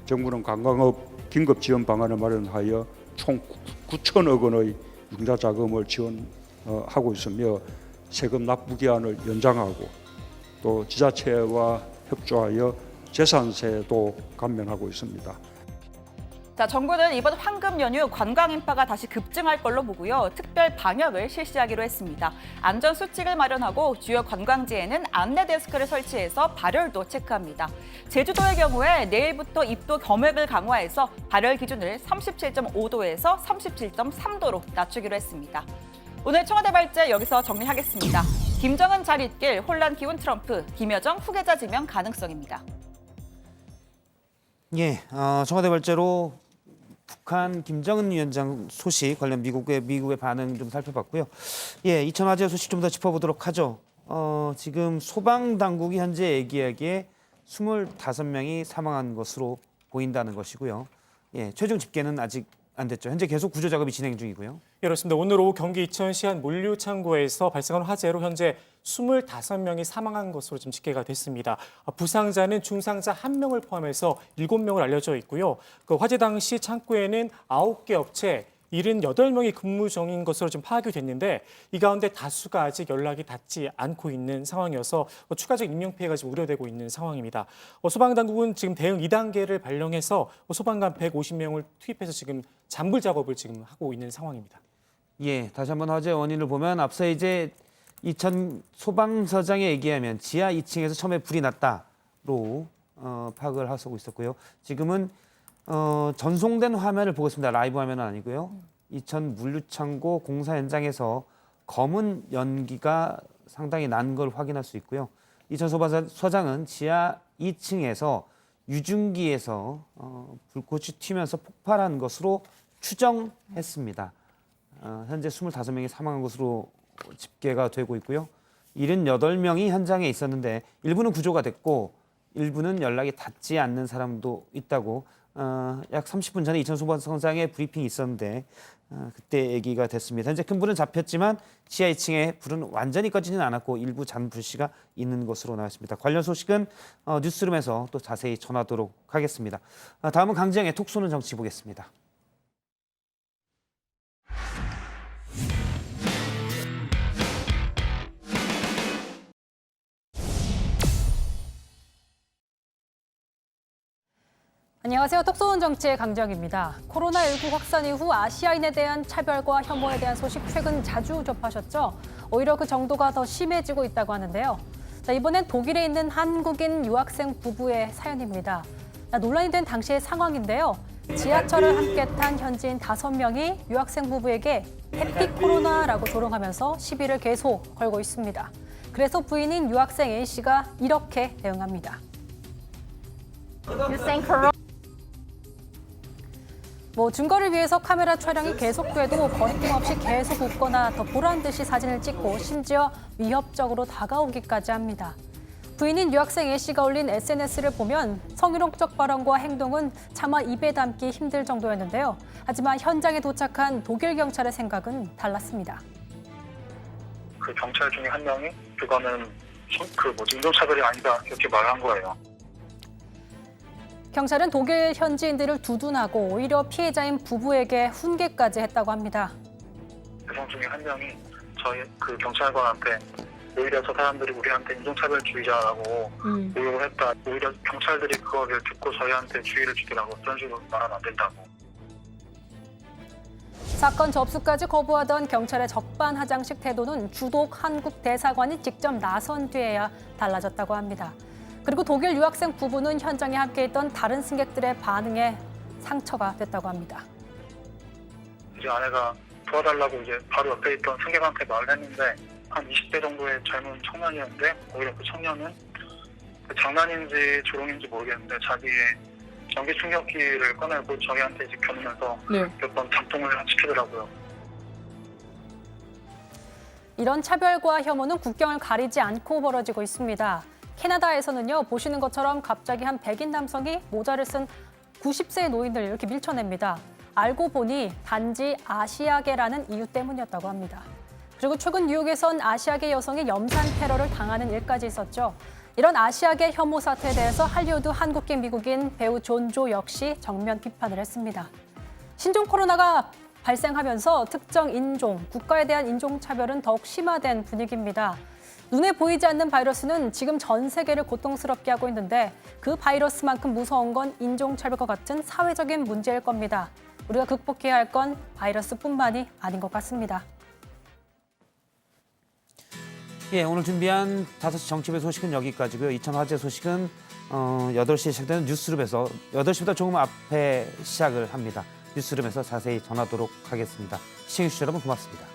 정부는 관광업 긴급 지원 방안을 마련하여 총 9천억 원의 융자 자금을 지원하고 있으며 세금 납부 기한을 연장하고 또 지자체와 협조하여 재산세도 감면하고 있습니다. 자, 정부는 이번 황금 연휴 관광 인파가 다시 급증할 걸로 보고요. 특별 방역을 실시하기로 했습니다. 안전 수칙을 마련하고 주요 관광지에는 안내 데스크를 설치해서 발열도 체크합니다. 제주도의 경우에 내일부터 입도 검역을 강화해서 발열 기준을 37.5도에서 37.3도로 낮추기로 했습니다. 오늘 청와대 발제 여기서 정리하겠습니다. 김정은 잘 있길 혼란 키운 트럼프, 김여정 후계자 지명 가능성입니다. 예, 청와대 발제로 북한 김정은 위원장 소식 관련 미국의 반응 좀 살펴봤고요. 예, 이천 화재 소식 좀 더 짚어보도록 하죠. 지금 소방 당국이 현재 얘기하기에 25명이 사망한 것으로 보인다는 것이고요. 예, 최종 집계는 아직 안 됐죠. 현재 계속 구조 작업이 진행 중이고요. 예, 그렇습니다. 오늘 오후 경기 이천시 한 물류 창고에서 발생한 화재로 현재 25명이 사망한 것으로 지금 집계가 됐습니다. 부상자는 중상자 1명을 포함해서 7명을 알려져 있고요. 그 화재 당시 창고에는 9개 업체 78명이 근무 중인 것으로 지금 파악이 됐는데 이 가운데 다수가 아직 연락이 닿지 않고 있는 상황이어서 추가적 인명피해가 지금 우려되고 있는 상황입니다. 소방당국은 지금 대응 2단계를 발령해서 소방관 150명을 투입해서 지금 잠불 작업을 지금 하고 있는 상황입니다. 예, 다시 한번 화재 원인을 보면 앞서 이제 이천 소방서장에 얘기하면 지하 2층에서 처음에 불이 났다로 파악을 하고 있었고요. 지금은 전송된 화면을 보고 있습니다. 라이브 화면은 아니고요. 이천 물류창고 공사 현장에서 검은 연기가 상당히 난 걸 확인할 수 있고요. 이천 소방서장은 지하 2층에서 유증기에서 불꽃이 튀면서 폭발한 것으로 추정했습니다. 현재 25명이 사망한 것으로 집계가 되고 있고요. 78명이 현장에 있었는데 일부는 구조가 됐고 일부는 연락이 닿지 않는 사람도 있다고 약 30분 전에 이천 소방서장의 브리핑이 있었는데 그때 얘기가 됐습니다. 현재 큰 불은 잡혔지만 지하 2층에 불은 완전히 꺼지는 않았고 일부 잔 불씨가 있는 것으로 나왔습니다. 관련 소식은 뉴스룸에서 또 자세히 전하도록 하겠습니다. 다음은 강지영의 톡 쏘는 정치 보겠습니다. 안녕하세요. 톡 쏘는 정치의 강정입니다. 코로나19 확산 이후 아시아인에 대한 차별과 혐오에 대한 소식 최근 자주 접하셨죠? 오히려 그 정도가 더 심해지고 있다고 하는데요. 이번엔 독일에 있는 한국인 유학생 부부의 사연입니다. 논란이 된 당시의 상황인데요. 지하철을 함께 탄 현지인 5명이 유학생 부부에게 해피 코로나라고 조롱하면서 시비를 계속 걸고 있습니다. 그래서 부인인 유학생 A씨가 이렇게 대응합니다. 증거를 위해서 카메라 촬영이 계속돼도 거리낌없이 계속 웃거나 더 보란 듯이 사진을 찍고 심지어 위협적으로 다가오기까지 합니다. 부인인 유학생 A씨가 올린 SNS를 보면 성희롱적 발언과 행동은 차마 입에 담기 힘들 정도였는데요. 하지만 현장에 도착한 독일 경찰의 생각은 달랐습니다. 그 경찰 중에 한 명이 그거는 인종차별이 아니다 이렇게 말한 거예요. 경찰은 독일 현지인들을 두둔하고 오히려 피해자인 부부에게 훈계까지 했다고 합니다. 여성 중에 한 명이 저희 그 경찰관한테 오히려 저 사람들이 우리한테 인종차별주의자라고 모욕을 했다. 오히려 경찰들이 그거를 듣고 저희한테 주의를 주더라고. 그런 식으로 말하면 안 된다고. 사건 접수까지 거부하던 경찰의 적반하장식 태도는 주독 한국 대사관이 직접 나선 뒤에야 달라졌다고 합니다. 그리고 독일 유학생 부부는 현장에 함께 있던 다른 승객들의 반응에 상처가 됐다고 합니다. 이제 아내가 도와달라고 이제 바로 옆에 있던 승객한테 말을 했는데 한 20대 정도의 젊은 청년이었는데 오히려 그 청년은 장난인지 조롱인지 모르겠는데 자기의 전기 충격기를 꺼내고 저희한테 이제 겨누면서 몇 번 잡동을 시키더라고요. 이런 차별과 혐오는 국경을 가리지 않고 벌어지고 있습니다. 캐나다에서는요, 보시는 것처럼 갑자기 한 백인 남성이 모자를 쓴 90세 노인을 이렇게 밀쳐냅니다. 알고 보니 단지 아시아계라는 이유 때문이었다고 합니다. 그리고 최근 뉴욕에선 아시아계 여성이 염산 테러를 당하는 일까지 있었죠. 이런 아시아계 혐오 사태에 대해서 할리우드 한국계 미국인 배우 존 조 역시 정면 비판을 했습니다. 신종 코로나가 발생하면서 특정 인종, 국가에 대한 인종차별은 더욱 심화된 분위기입니다. 눈에 보이지 않는 바이러스는 지금 전 세계를 고통스럽게 하고 있는데 그 바이러스만큼 무서운 건 인종차별과 같은 사회적인 문제일 겁니다. 우리가 극복해야 할 건 바이러스뿐만이 아닌 것 같습니다. 오늘 준비한 5시 정치부의 소식은 여기까지고요. 이천 화재 소식은 8시에 시작되는 뉴스룸에서 8시보다 조금 앞에 시작을 합니다. 뉴스룸에서 자세히 전하도록 하겠습니다. 시청해주신 여러분 고맙습니다.